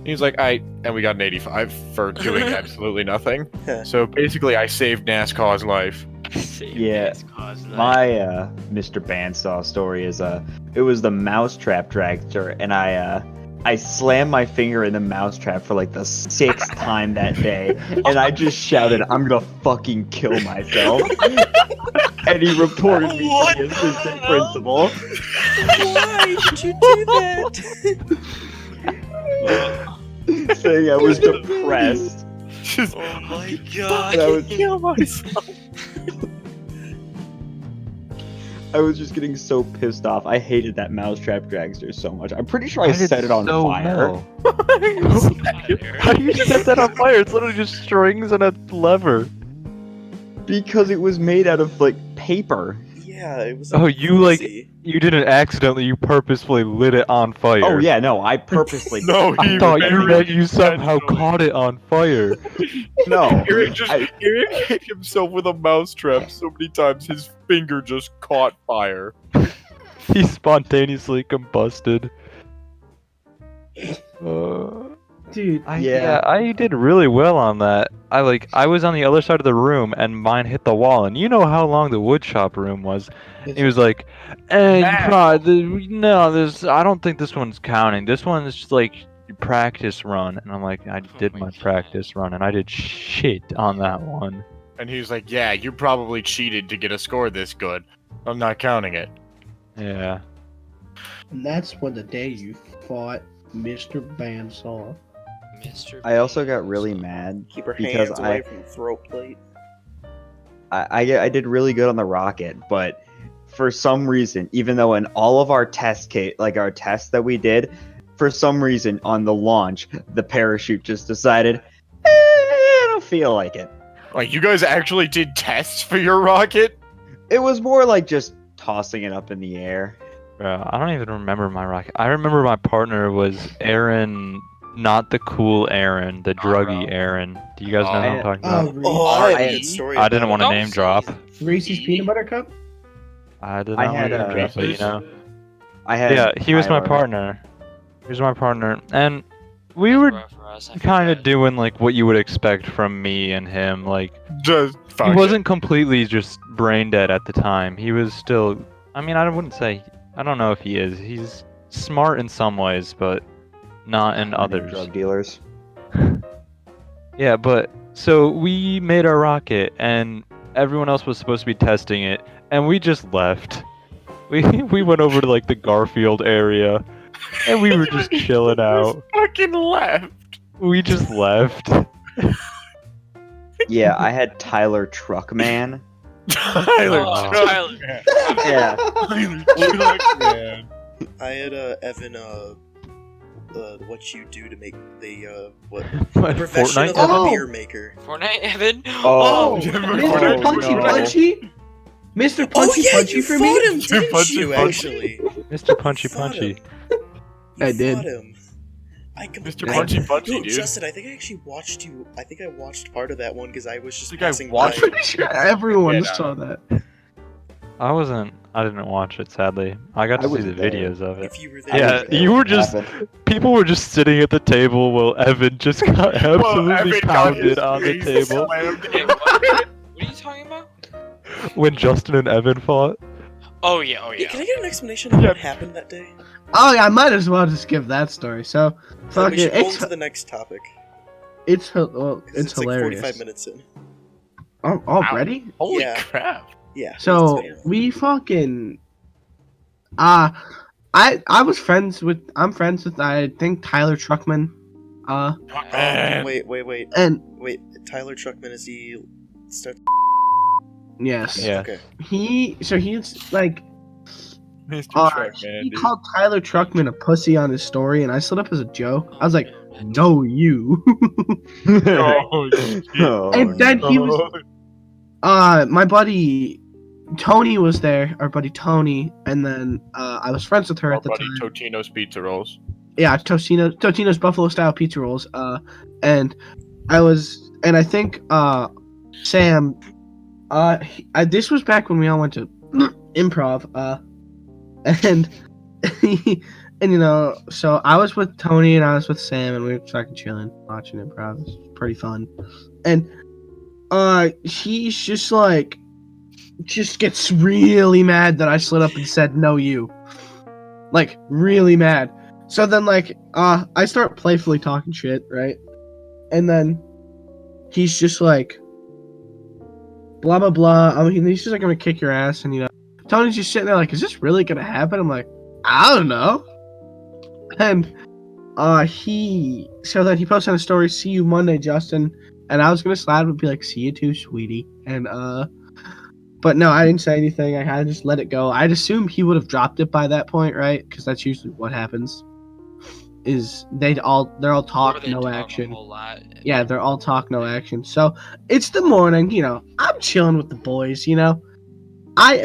He's like, and we got an 85 for doing absolutely nothing. Yeah. So basically, I saved NASCAR's life. Yeah, my Mr. Bandsaw story is it was the mousetrap dragster, and I slammed my finger in the mousetrap for like the 6th time that day, and I just shouted, "I'm gonna fucking kill myself!" And he reported me to the assistant principal. Why did you do that? Saying I was depressed. Just, Oh my And god. I was, kill myself. I was just getting so pissed off. I hated that mousetrap dragster so much. I'm pretty sure I did set it on so fire. well. How do you set that on fire? It's literally just strings and a lever. Because it was made out of like paper. Yeah, it was. Oh, you like easy. you didn't accidentally. You purposefully lit it on fire. Oh yeah, no, I purposely. No, I he thought very you somehow intentionally- caught it on fire. No. Eric I- hit himself with a mousetrap so many times his finger just caught fire. He spontaneously combusted. Dude, Yeah. I did really well on that. I was on the other side of the room and mine hit the wall, and you know how long the wood shop room was. He was like, "Hey, I don't think this one's counting. This one's just like your practice run." And I'm like, I did my my God. practice run, and I did shit on that one. And he's like, yeah, you probably cheated to get a score this good. I'm not counting it. Yeah. and that's when the day you fought Mr. Bandsaw. Mr. I also got really mad. Keep her because hands away from the throat plate. I did really good on the rocket, but for some reason, even though in all of our our tests that we did, for some reason on the launch, the parachute just decided, I don't feel like it. Like, you guys actually did tests for your rocket? It was more like just tossing it up in the air. Bro, I don't even remember my rocket. I remember my partner was Aaron, not the cool Aaron, the druggy Aaron. Do you guys know who I'm talking about? Oh, I have I- a good story. I didn't about want to it. name drop. Reese's Peanut Butter Cup? I did I not had, want to name drop, but you Reese's. know. I had Yeah, he was my Tyler. partner. He was my partner, and we were kind of doing like what you would expect from me and him. Like, Just he fuck it. wasn't completely just brain dead at the time. He was still. I mean, I wouldn't say. I don't know if he is. He's smart in some ways, but not in others. Drug dealers. Yeah, but so we made our rocket, and everyone else was supposed to be testing it, and we just left. We went over to like the Garfield area, and we were just chilling out. Fucking left. We just left. Yeah, I had Tyler Truckman. Tyler. Oh, Truck Tyler. Man. Yeah. Tyler Truck Man. I had Evan. What you do to make the what What, profession Fortnite? of a Oh. beer maker. Fortnite, Evan? Oh. Yeah, Mr. Oh, Punchy no. Punchy? Mr. Oh Punchy yeah, Punchy you for fought me? him, didn't Punchy you? Punchy. Actually, Mr. Punchy Fought Punchy. him. You I did. fought him. Mr. Punchy Punchy, No, dude. Justin, I think I actually watched you. I think I watched part of that one because I was just I think I passing watched by. Pretty sure everyone Yeah, saw that. I didn't watch it, sadly. I got I to see was the there. videos of it. If you were there, Yeah, were there. you were just. People were just sitting at the table while Evan just got absolutely Evan got pounded his on the face table. slammed Hey, in. what are you talking about? When Justin and Evan fought. Oh yeah, oh Hey, yeah. can I get an explanation of Yeah. what happened that day? Oh yeah, I might as well just give that story. So, Then fuck we should it. go on to the next topic. It's 'cause it's like hilarious. 45 minutes in. Already? Holy Yeah. crap. Yeah. So it's been- we fucking I'm friends with I think Tyler Truckman. Man. Wait. And Tyler Truckman is he? Start. yes. Yeah. Okay. He's like Mr. he Truckman, dude. called Tyler Truckman a pussy on his story, and I slid up as a joke. I was like, "No, you." Oh, Oh, And then no. he was my buddy Tony was there, our buddy Tony, and then I was friends with her Our at the buddy time. Totino's Pizza Rolls. Yeah, Totino's Buffalo style pizza rolls. And I think Sam. This was back when we all went to improv. And And so I was with Tony and I was with Sam and we were fucking chilling, watching it, bro. It was pretty fun. And he's just like, just gets really mad that I slid up and said no you. Like, really mad. So then like I start playfully talking shit, right? And then he's just like blah blah blah. I mean, he's just like, I'm gonna kick your ass, and Tony's just sitting there like, is this really gonna happen? I'm like, I don't know. And so then he posted on a story, see you Monday, Justin. And I was gonna slide and be like, see you too, sweetie. And but no, I didn't say anything. I had to just let it go. I'd assume he would have dropped it by that point, right? Because that's usually what happens. Is they're all talk, Or they no talk a action. whole lot. Yeah, they're all talk, no action. So it's the morning, I'm chilling with the boys, and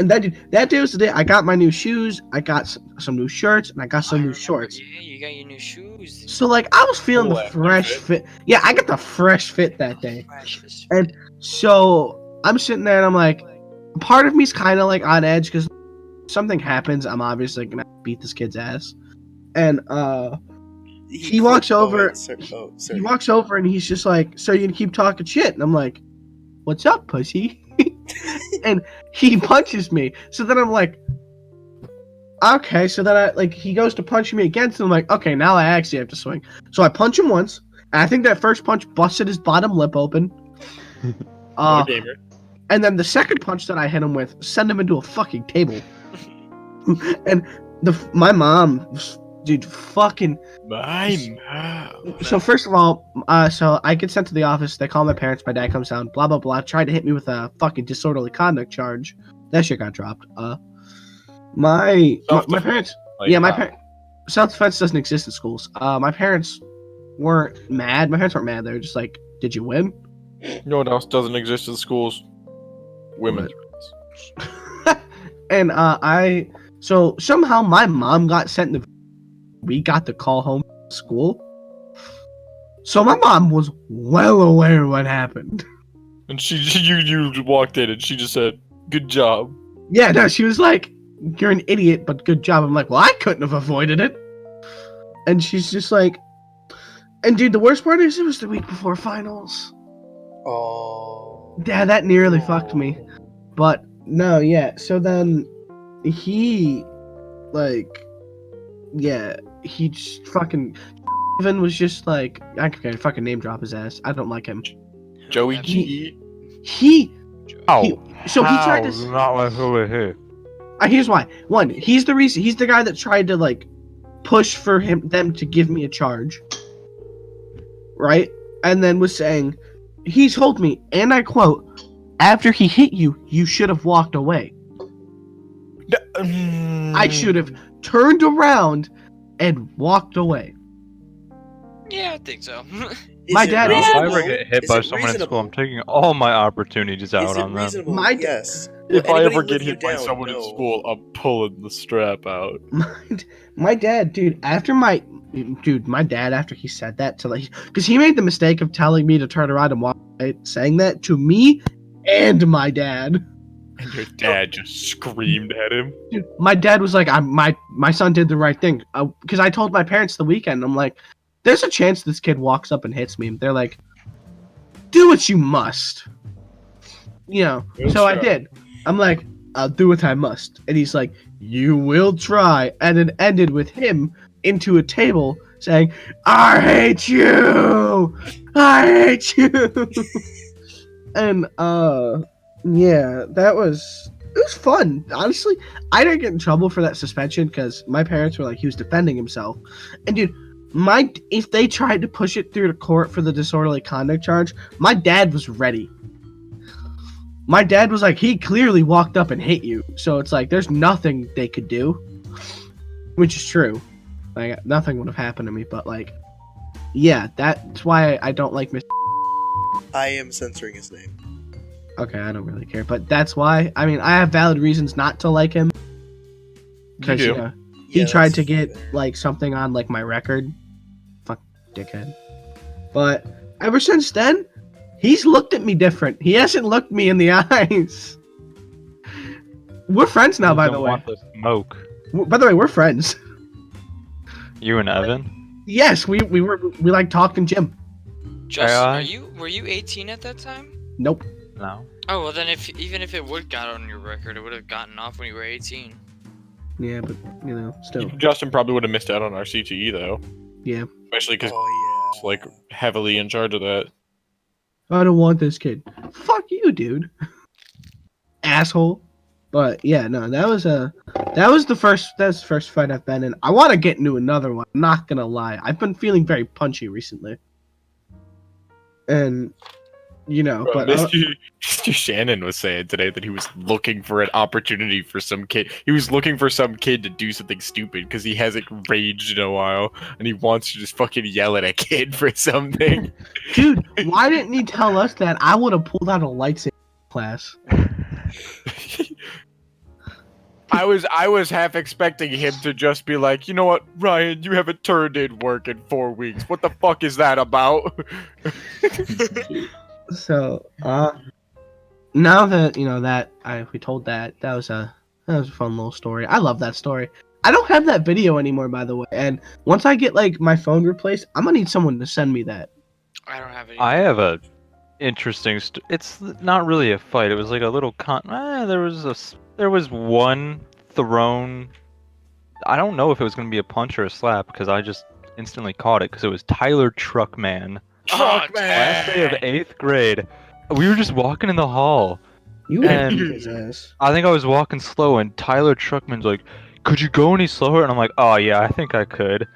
that day was the day I got my new shoes, I got some new shirts, and I got some new shorts. Yeah, you got your new shoes. So like I was feeling Oh, the that fresh fit. Yeah, I got the fresh fit that day. Precious. And so I'm sitting there and I'm like, part of me's kind of like on edge because something happens. I'm obviously gonna beat this kid's ass. And he walks over. He walks over and he's just like, so you can keep talking shit. And I'm like, what's up, pussy? And he punches me. So then I'm like, okay. So then he goes to punch me again. So I'm like, okay, now I actually have to swing. So I punch him once. And I think that first punch busted his bottom lip open. What a gamer. And then the second punch that I hit him with sent him into a fucking table. And my mom, dude, fucking. My mom. So first of all, so I get sent to the office. They call my parents. My dad comes down. Blah blah blah. Tried to hit me with a fucking disorderly conduct charge. That shit got dropped. My parents. Yeah, my parents. Self-defense doesn't exist in schools. My parents weren't mad. My parents weren't mad. They were just like, "Did you win?" You know what else doesn't exist in schools? Women's rights. And so somehow my mom got sent to. We got the call home from school. So my mom was well aware of what happened. And you walked in and she just said, "Good job." Yeah, no, she was like, "You're an idiot, but good job." I'm like, well, I couldn't have avoided it. And she's just like, and dude, the worst part is it was the week before finals. Oh. Yeah, that nearly fucked me. But no, yeah. So then he, he just fucking. Evan was just like, I can fucking name drop his ass. I don't like him. Joey G. So he tried to. Not like over here. Here's why. One, he's the reason. He's the guy that tried to push for them to give me a charge. Right, and then was saying, he told me, and I quote, "After he hit you, you should have walked away. I should have turned around and walked away." Yeah, I think so. My dad- If I Reasonable? ever get hit Is by it someone in school, reasonable? I'm taking all my opportunities out Is it on them. reasonable? My d- Yes. If Will I anybody ever get let you hit by down? someone in No. school, I'm pulling the strap out. My dad, dude, after he said that because he made the mistake of telling me to turn around and walk away, saying that to me and my dad. And your dad just screamed at him. Dude, my dad was like, my son did the right thing. Because I told my parents the weekend, I'm like, there's a chance this kid walks up and hits me. They're like, do what you must. Good So I job. did. I'm like, I'll do what I must. And he's like, you will try. And it ended with him into a table saying, I hate you! I hate you! And, yeah, it was fun. Honestly, I didn't get in trouble for that suspension because my parents were like, he was defending himself. And dude, if they tried to push it through to court for the disorderly conduct charge, my dad was ready. My dad was like, he clearly walked up and hit you. So it's like, there's nothing they could do. Which is true. Like, nothing would have happened to me, but yeah, that's why I don't like Mr. I am censoring his name. Okay, I don't really care, but that's why. I mean, I have valid reasons not to like him. Because, do. he Yeah, tried that's to get, fair. something on, my record. Fuck, dickhead. But ever since then, he's looked at me different. He hasn't looked me in the eyes. We're friends now, by the way. Want the smoke. By the way, we're friends. You and Evan? Yes, we like talked in gym. Justin, were you 18 at that time? Nope. No. Oh well, then even if it would got on your record, it would have gotten off when you were 18. Yeah, but still. Justin probably would have missed out on our CTE though. Yeah. Especially because Oh he's like heavily in charge of that. I don't want this kid. Fuck you, dude. Asshole. But yeah, no, that was the first fight I've been in. I want to get into another one. I'm not gonna lie. I've been feeling very punchy recently. And Bro, but Mr. Shannon was saying today that he was looking for an opportunity for some kid. He was looking for some kid to do something stupid because he hasn't raged in a while, and he wants to just fucking yell at a kid for something. dude, why didn't you tell us that? I would have pulled out a lightsaber class. I was half expecting him to just be like, you know what, Ryan, you haven't turned in work in 4 weeks. What the fuck is that about? So, now that we told that was a fun little story. I love that story. I don't have that video anymore, by the way. And once I get like my phone replaced, I'm gonna need someone to send me that. I don't have any. I have a interesting. It's not really a fight. It was like a little there was one thrown. I don't know if it was gonna be a punch or a slap because I just instantly caught it because it was Tyler Truckman. Truckman! Last day of 8th grade. We were just walking in the hall. You And- beat his ass. I think I was walking slow, and Tyler Truckman's like, "Could you go any slower?" And I'm like, "Oh yeah, I think I could."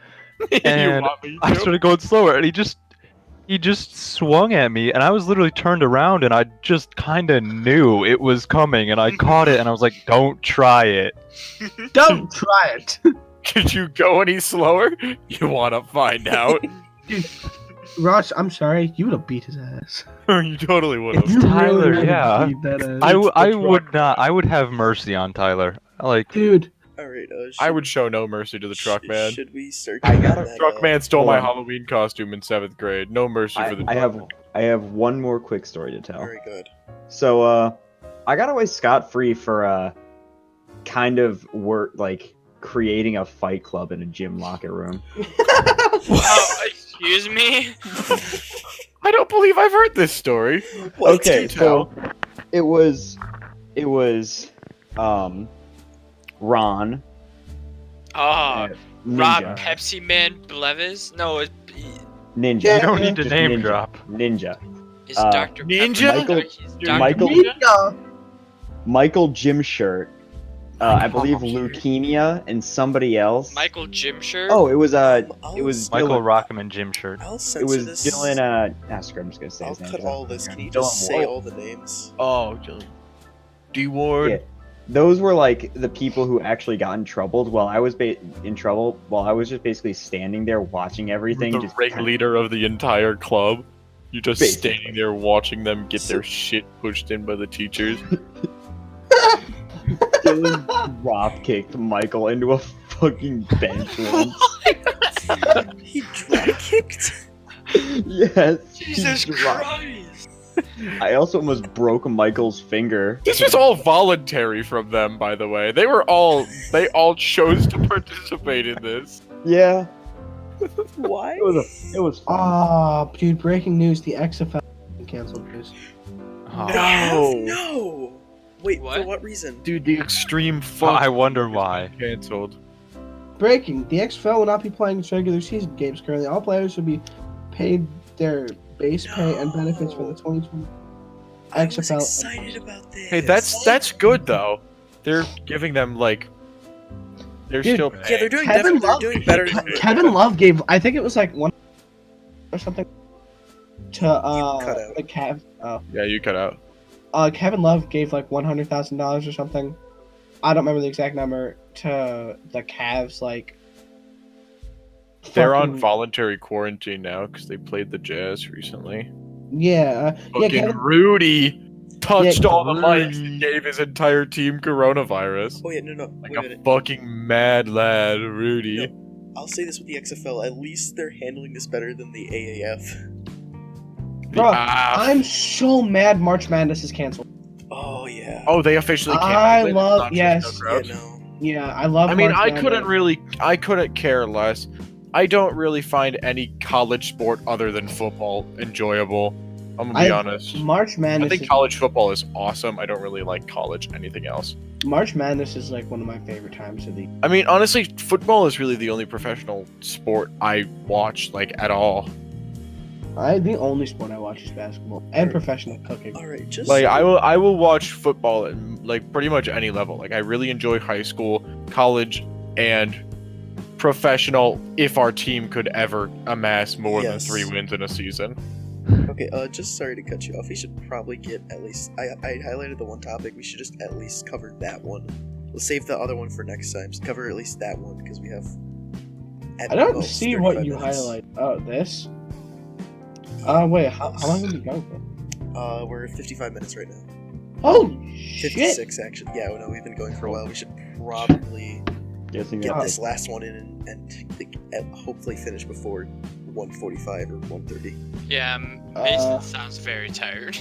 You And want me I to? started going slower, and he just swung at me, and I was literally turned around, and I just kind of knew it was coming, and I caught it, and I was like, "Don't try it." Don't try it. Could you go any slower? You want to find out? Dude, Ross, I'm sorry. You would have beat his ass. You totally would have. It's You Tyler, would've yeah. beat that ass. I would not. I would have mercy on Tyler. Like, Dude, Alright, I would show no mercy to the truck man. Should we start I doing gotta- that, Truck man stole my Hold on. Halloween costume in 7th grade. No mercy for the I truck. have one more quick story to tell. Very good. So I got away scot-free for kind of creating a fight club in a gym locker room. Excuse me. I don't believe I've heard this story. What? Okay, so it was Ron, Ah, Ninja, Rob Pepsi Man Blevis? No, it's Ninja. you don't need to Just name Ninja. drop. Ninja. it's Uh, Dr. Ninja? Pepper. Michael- He's Dude, Dr. Michael- Ninja? Michael Gym Shirt. I believe Leukemia and somebody else. Michael Jim shirt? Oh, it was I'll- it was Michael Dylan. Rockman gym shirt. I'll It censor was this. Dylan. Screw it, I'm just gonna say I'll his name. cut all this. Can you Dylan just say Ward. all the names? Oh, D Ward. Yeah. Those were like the people who actually got in trouble while I was in trouble while I was just basically standing there watching everything. The just ringleader of the entire club. You're just Basically. standing there watching them get their shit pushed in by the teachers. Dylan drop kicked Michael into a fucking bench once. He drop kicked. Yes. Jesus he dropped- Christ! I also almost broke Michael's finger. This was all voluntary from them, by the way. They all chose to participate in this. Yeah. Why? It was fun. oh, dude, breaking news: the XFL canceled. News. Oh, No. Wait, for What? what reason? Dude, the extreme fuck I wonder why. canceled. Breaking: the XFL will not be playing its regular season games currently. All players will be paid their base pay and benefits for the 2020 I was XFL. excited about this. Hey, that's good though. They're giving them like they're Dude, still Yeah, they're doing Kevin better. Love- They're doing better than Kevin Love gave, I think it was like one or something to cut out. the Cav. Yeah, you cut out. Kevin Love gave like $100,000 or something. I don't remember the exact number to the Cavs. Like They're on fucking- voluntary quarantine now because they played the Jazz recently. Yeah, yeah. Fucking Kevin, Rudy touched Yeah, all the mics Rudy. and gave his entire team coronavirus. Oh yeah, no. Like Wait a a minute. fucking mad lad, Rudy. I'll say this with the XFL. At least they're handling this better than the AAF. Bruh, Ah, I'm so mad March Madness is canceled. Oh yeah. oh, they officially canceled I it. It's love- not just yes. no Yeah, crowds. no. Yeah, I love. I mean, March I Madness. couldn't care less I don't really find any college sport other than football enjoyable. I'm gonna be honest. March I Madness. think college football is awesome. I don't really like college anything else. March Madness is like one of my favorite times of the. I mean, honestly, football is really the only professional sport I watch like at all. The only sport I watch is basketball and professional cooking. All right, just Like I will watch football at like pretty much any level. Like I really enjoy high school, college, and professional. If our team could ever amass more than Yes. 3 wins in a season. Okay, just sorry to cut you off. We should probably get at least. I highlighted the one topic. We should just at least cover that one. We'll save the other one for next time. Just cover at least that one because we have. At I don't most see what 35 you minutes. highlight. Oh, this. Wait, how long have we gone for? We're 55 minutes right now. Holy shit! 56 actually. Yeah, no, we've been going for a while. We should probably Yes, you get got this last one in and hopefully finish before 1:45 or 1:30. Yeah, Mason Uh, sounds very tired.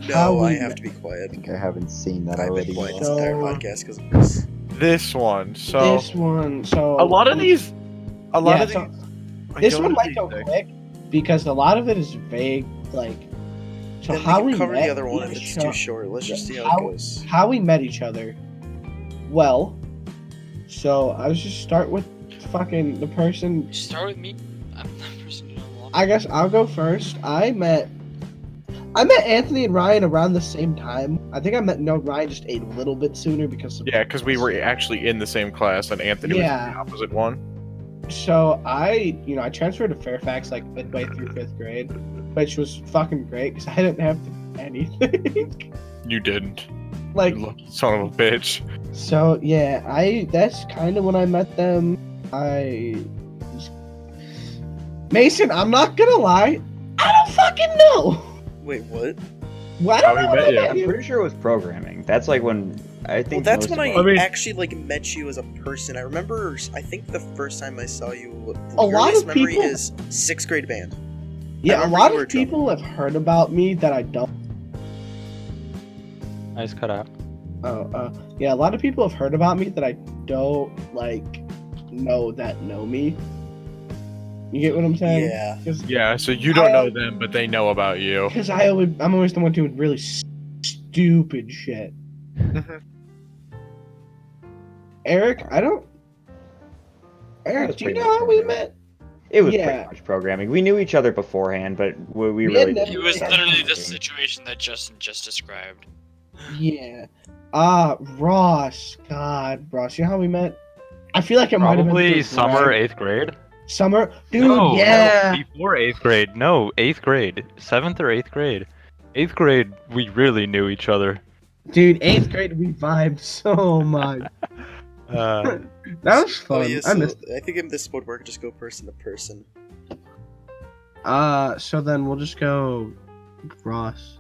How No, I we have met- to be quiet. I think I haven't seen that I've already. been quiet yet. this entire So- podcast because of this. This one. So This one. So a lot of these. A lot Yeah, of these. so I this don't one know might these go things. quick because a lot of it is vague. Like, so Then how we we can cover met the other one if each it's too o- short. Let's just see how How- it goes. How we met each other. Well, so I was just start with fucking the person. Start with me. I'm the person you know a lot. I guess I'll go first. I met Anthony and Ryan around the same time. I think Ryan just a little bit sooner because of Yeah, because we were actually in the same class, and Anthony was Yeah. in the opposite one. So I transferred to Fairfax like midway through 5th grade, which was fucking great because I didn't have to do anything. You didn't. Like, You lucky son of a bitch. so yeah, that's kind of when I met them. Mason, I'm not gonna lie, I don't fucking know. Wait, what? Well, I How don't he know met when you. I met I'm you. pretty sure it was programming. That's like when I Well, think. that's most when of I our- mean- actually like met you as a person. I remember. I think the first time I saw you, the A lot earliest of memory people- is 6th grade band. Yeah, a remember lot you were of people have heard about me that I don't. Nice cut out. Yeah, a lot of people have heard about me that I don't like know me. You get what I'm saying? Yeah. Yeah, so you don't know them, but they know about you. Because I'm always the one doing really stupid shit. Eric, Eric, was do you pretty know much how we programming. met? It was Yeah. pretty much programming. We knew each other beforehand, but we We really had never- didn't. It was Yeah. literally the situation that Justin just described. Yeah. Ross. God, Ross, you know how we met? I feel like it might have been Probably through summer Greg. 8th grade. Summer, dude. No, yeah. no, before 8th grade. No, 8th grade. 7th or 8th grade. 8th grade, we really knew each other. Dude, 8th grade, we vibed so much. That was fun. Oh, yeah, I missed. I think if this would work, just go person to person. So then we'll just go Ross.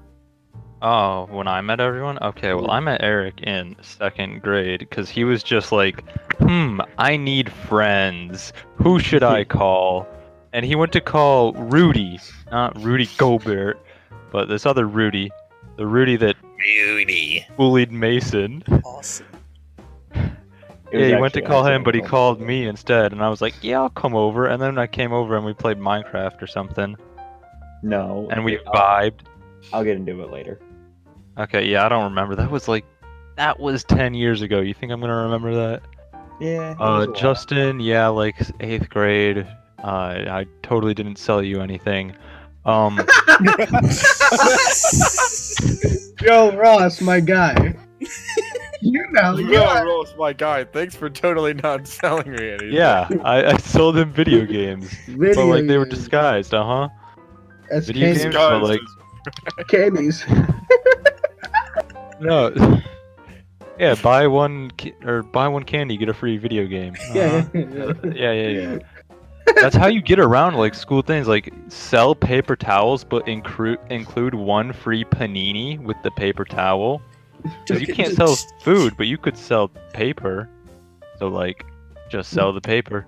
Oh, when I met everyone? Okay, well, I met Eric in 2nd grade because he was just like, I need friends. Who should I call? And he went to call Rudy, not Rudy Gobert, but this other Rudy. The Rudy that bullied Mason. Awesome. It was Yeah, he went to actually call him, but he accidental. called me instead. And I was like, yeah, I'll come over. And then I came over and we played Minecraft or something. No. And we I'll vibed. get into it later. Okay, yeah, I don't remember. That was 10 years ago. You think I'm gonna remember that? Yeah. it was a while. Justin, yeah, like 8th grade. I totally didn't sell you anything. Yo, Ross, my guy. You know, Yeah, Ross, my guy. Thanks for totally not selling me anything. Yeah, I sold him video games, but like they were disguised, That's video candies. games, but like Candies. no. Yeah, buy one candy, get a free video game. Yeah. Yeah. That's how you get around like school things, like sell paper towels, but include one free panini with the paper towel. Because you can't sell food, but you could sell paper. So like, just sell the paper.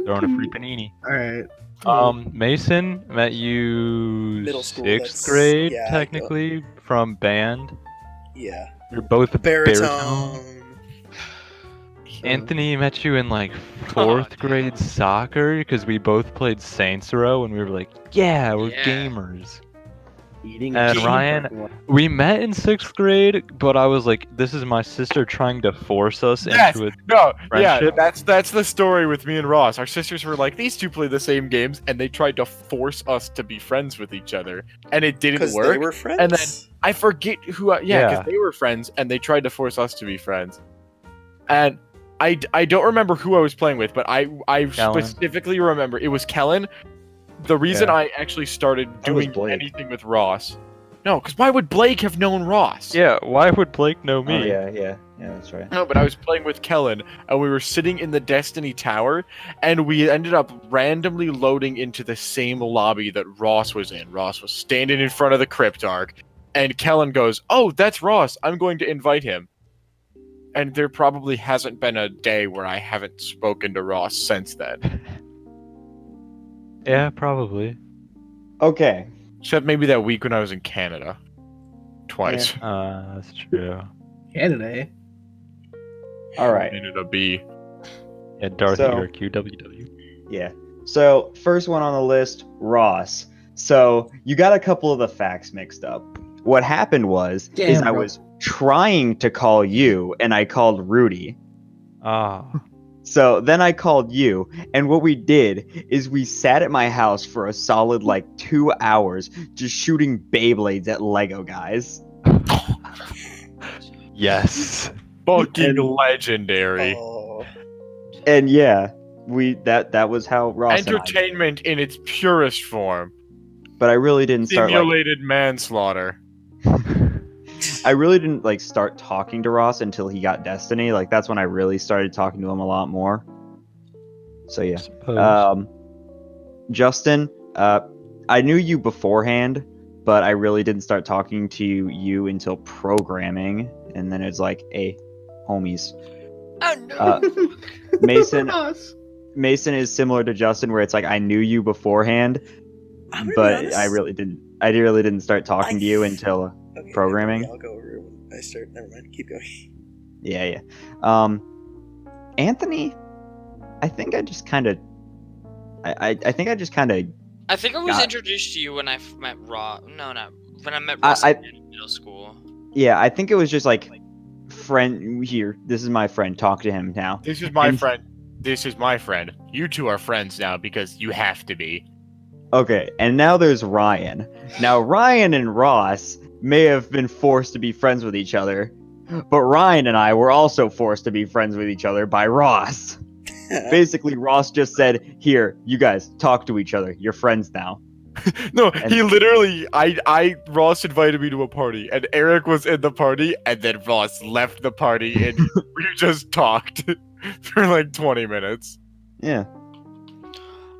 Throw in a free panini. Alright. Mason, met you Middle school, 6th that's- grade yeah, I technically from band. Yeah. You're both Baritone. Anthony met you in like Oh, 4th grade soccer because we both played Saints Row and we were like, yeah, we're Yeah. gamers. Eating And a Ryan- cheeseburger. We met in 6th grade, but I was like, this is my sister trying to force us Yes. into a No, yeah, Friendship? that's the story with me and Ross. Our sisters were like, these two play the same games, and they tried to force us to be friends with each other, and it didn't Because work. they were friends. And then I forget who. Because Yeah. they were friends, and they tried to force us to be friends. And I don't remember who I was playing with, but I Kellen. specifically remember it was Kellen. The reason Yeah. I actually started That was doing Blake. anything with Ross. No, because why would Blake have known Ross? Yeah, why would Blake know Oh, me? yeah, that's right. No, but I was playing with Kellen, and we were sitting in the Destiny Tower, and we ended up randomly loading into the same lobby that Ross was in. Ross was standing in front of the Cryptarch, and Kellen goes, "Oh, that's Ross. I'm going to invite him." And there probably hasn't been a day where I haven't spoken to Ross since then. Yeah, probably. Okay. Except maybe that week when I was in Canada. Twice. That's true. Canada, eh? All right. Ended up be. Yeah, Darth So- Vader, QWW. Yeah. So first one on the list, Ross. So you got a couple of the facts mixed up. What happened was is Damn, I bro. was trying to call you and I called Rudy. Ah. So then I called you, and what we did is we sat at my house for a solid like 2 hours just shooting Beyblades at Lego guys. Yes. Fucking And- legendary. Oh, And yeah, that was how Ross and I, Entertainment in its purest form. but I really didn't start like Simulated manslaughter. I really didn't like start talking to Ross until he got Destiny. Like that's when I really started talking to him a lot more. So yeah. Suppose. Justin, I knew you beforehand, but I really didn't start talking to you until programming, and then it's like, hey, homies. Oh no. Mason Ross. Mason is similar to Justin, where it's like I knew you beforehand, I'm gonna be but honest. I really didn't start talking to you until Okay, programming. yeah, I'll go over it when I start. Never mind. Keep going. yeah. Anthony, I think I just kind of I think I just kind of I think I was God. introduced to you when I met Ross. No, not when I met I- Ross I- in middle school. yeah, I think it was just like friend here. This is my friend. Talk to him now. This is my And- friend. This is my friend. You two are friends now because you have to be. Okay, and now there's Ryan. Now Ryan and Ross may have been forced to be friends with each other, but Ryan and I were also forced to be friends with each other by Ross. Basically, Ross just said, "Here, you guys talk to each other. You're friends now." No, And- he literally. Ross invited me to a party, and Eric was in the party, and then Ross left the party, and we just talked for like 20 minutes. Yeah.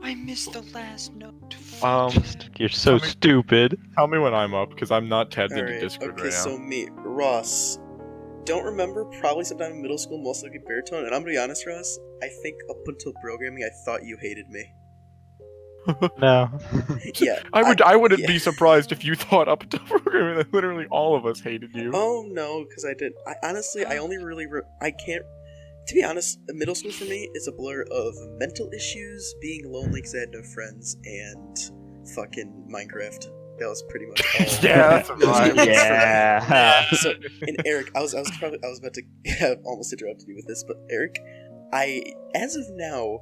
I missed the last note. You're so Tell me- stupid. Tell me when I'm up, because I'm not tagged into Alright, Discord okay, right now. so me, Ross. Don't remember, probably sometime in middle school, most likely baritone. And I'm gonna be honest, Ross, I think up until programming, I thought you hated me. No. Yeah. I wouldn't yeah. be surprised if you thought up until programming that literally all of us hated you. Oh no, because I did. I honestly, I only really, I can't. To be honest, middle school for me is a blur of mental issues, being lonely because I had no friends, and fucking Minecraft. That was pretty much all. Yeah, that's a middle school vibe. was for me. Yeah. So, and Eric, I was about to have almost interrupted you with this, but Eric, as of now,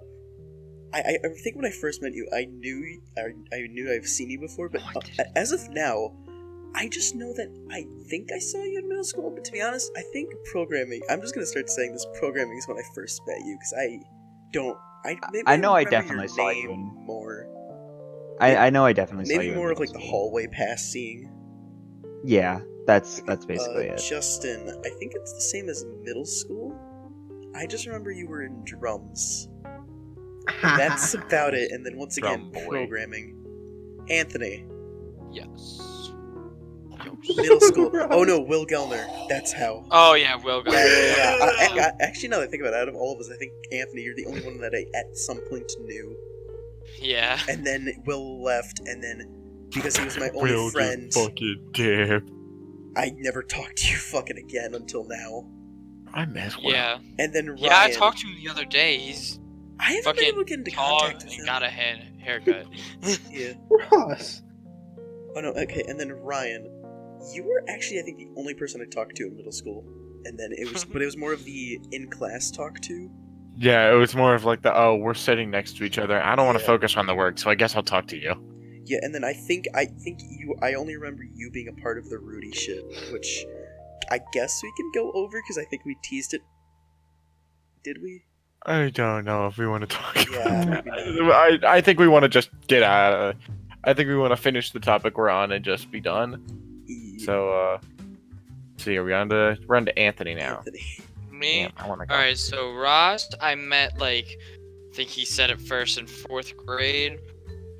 I think when I first met you, I knew I've seen you before, but as of now, I just know that I think I saw you in middle school. But to be honest, I think programming. I'm just gonna start saying this. Programming is when I first met you because I don't. Maybe I know I remember definitely your saw you name in- more. I know I definitely saw Maybe you in more of middle like the school. hallway pass seeing. Yeah, that's basically it. Justin, I think it's the same as middle school. I just remember you were in drums. That's about it. And then once again, Drum boy. programming. Anthony, Yes. middle school. Oh no, Will Gellner. That's how. Oh yeah, Will got Yeah. Actually, now that I think about it, out of all of us, I think Anthony, you're the only one that I at some point knew. Yeah. And then Will left, and then because he was my only Will friend, just fucking dip. I never talked to you fucking again until now. I miss Will. Yeah. And then Ryan. Yeah, I talked to him the other day. He's I haven't been able to get into tall contact with and him. got a haircut. Yeah. Ross. Oh no, okay, and then Ryan, you were actually, I think, the only person I talked to in middle school. And then it was, but it was more of the in-class talk to. Yeah, it was more of like we're sitting next to each other. I don't want to Yeah. focus on the work, so I guess I'll talk to you. Yeah, and then I think I only remember you being a part of the Rudy shit, which I guess we can go over, because I think we teased it. Did we? I don't know if we want to talk Yeah, about maybe that. I think we want to just get out. I think we want to finish the topic we're on and just be done. Yeah. So, see, we're on to Anthony now. Anthony. Me? Damn, I want to go. Alright, so Ross, I met I think he said it first in 4th grade.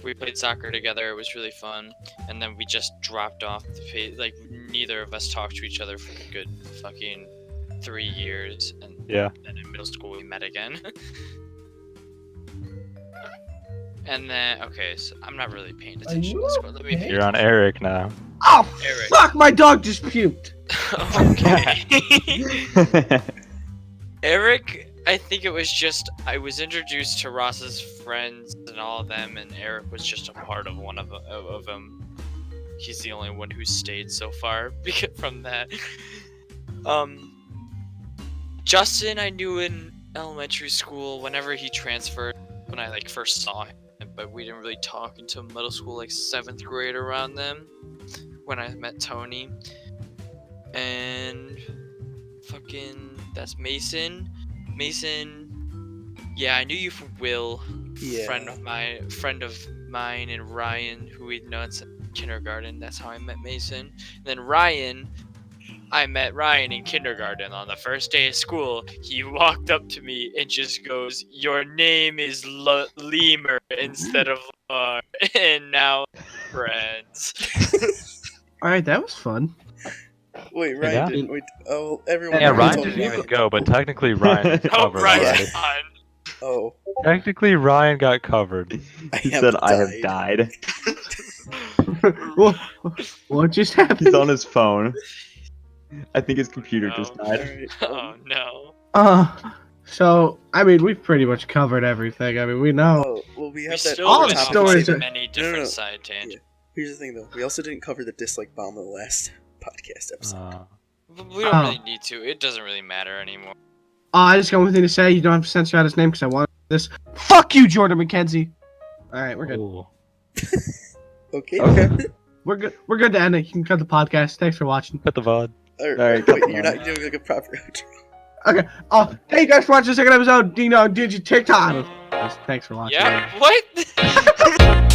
We played soccer together, it was really fun. And then we just dropped off the page. Neither of us talked to each other for a good fucking 3 years. And Yeah. then in middle school we met again. And then, okay, so I'm not really paying attention to this one. Let me pay You're on Eric now. Oh, Eric. fuck, my dog just puked. Okay. Eric, I think it was just I was introduced to Ross's friends and all of them, and Eric was just a part of one of them. He's the only one who stayed so far from that. Justin, I knew in elementary school. Whenever he transferred, when I first saw him, but we didn't really talk until middle school, 7th grade around then, when I met Tony. And fucking that's Mason. Yeah, I knew you from Will, Yeah. friend of mine, and Ryan, who we'd known since kindergarten. That's how I met Mason. And then Ryan, I met Ryan in kindergarten. On the first day of school, he walked up to me and just goes, "Your name is Lemur instead of Lar," and now we're friends. Alright, that was fun. Wait, Ryan Yeah. didn't. Wait, oh, everyone. Yeah, Ryan told didn't me. even go, but technically Ryan is Oh, covered Ryan, already. Oh, Technically Ryan got covered. He said, "I have died." What just happened? He's on his phone. I think his computer just No. died. Oh no. So, I mean, we've pretty much covered everything. I mean, we know. Oh, well, we We have that. still all went the off stories on are- many different no. side tangents. Here's the thing, though. We also didn't cover the dislike bomb in the last podcast episode. But we don't really need to. It doesn't really matter anymore. I just got one thing to say. You don't have to censor out his name because I want this. Fuck you, Jordan McKenzie. Alright, we're good. Ooh. Okay. Okay. We're good. We're good to end it. You can cut the podcast. Thanks for watching. Cut the VOD. Alright, cut wait, the you're bomb. not doing a proper outro. Okay. Oh, hey, you guys for watching the second episode. Did you TikTok? Thanks for watching. Yeah, what?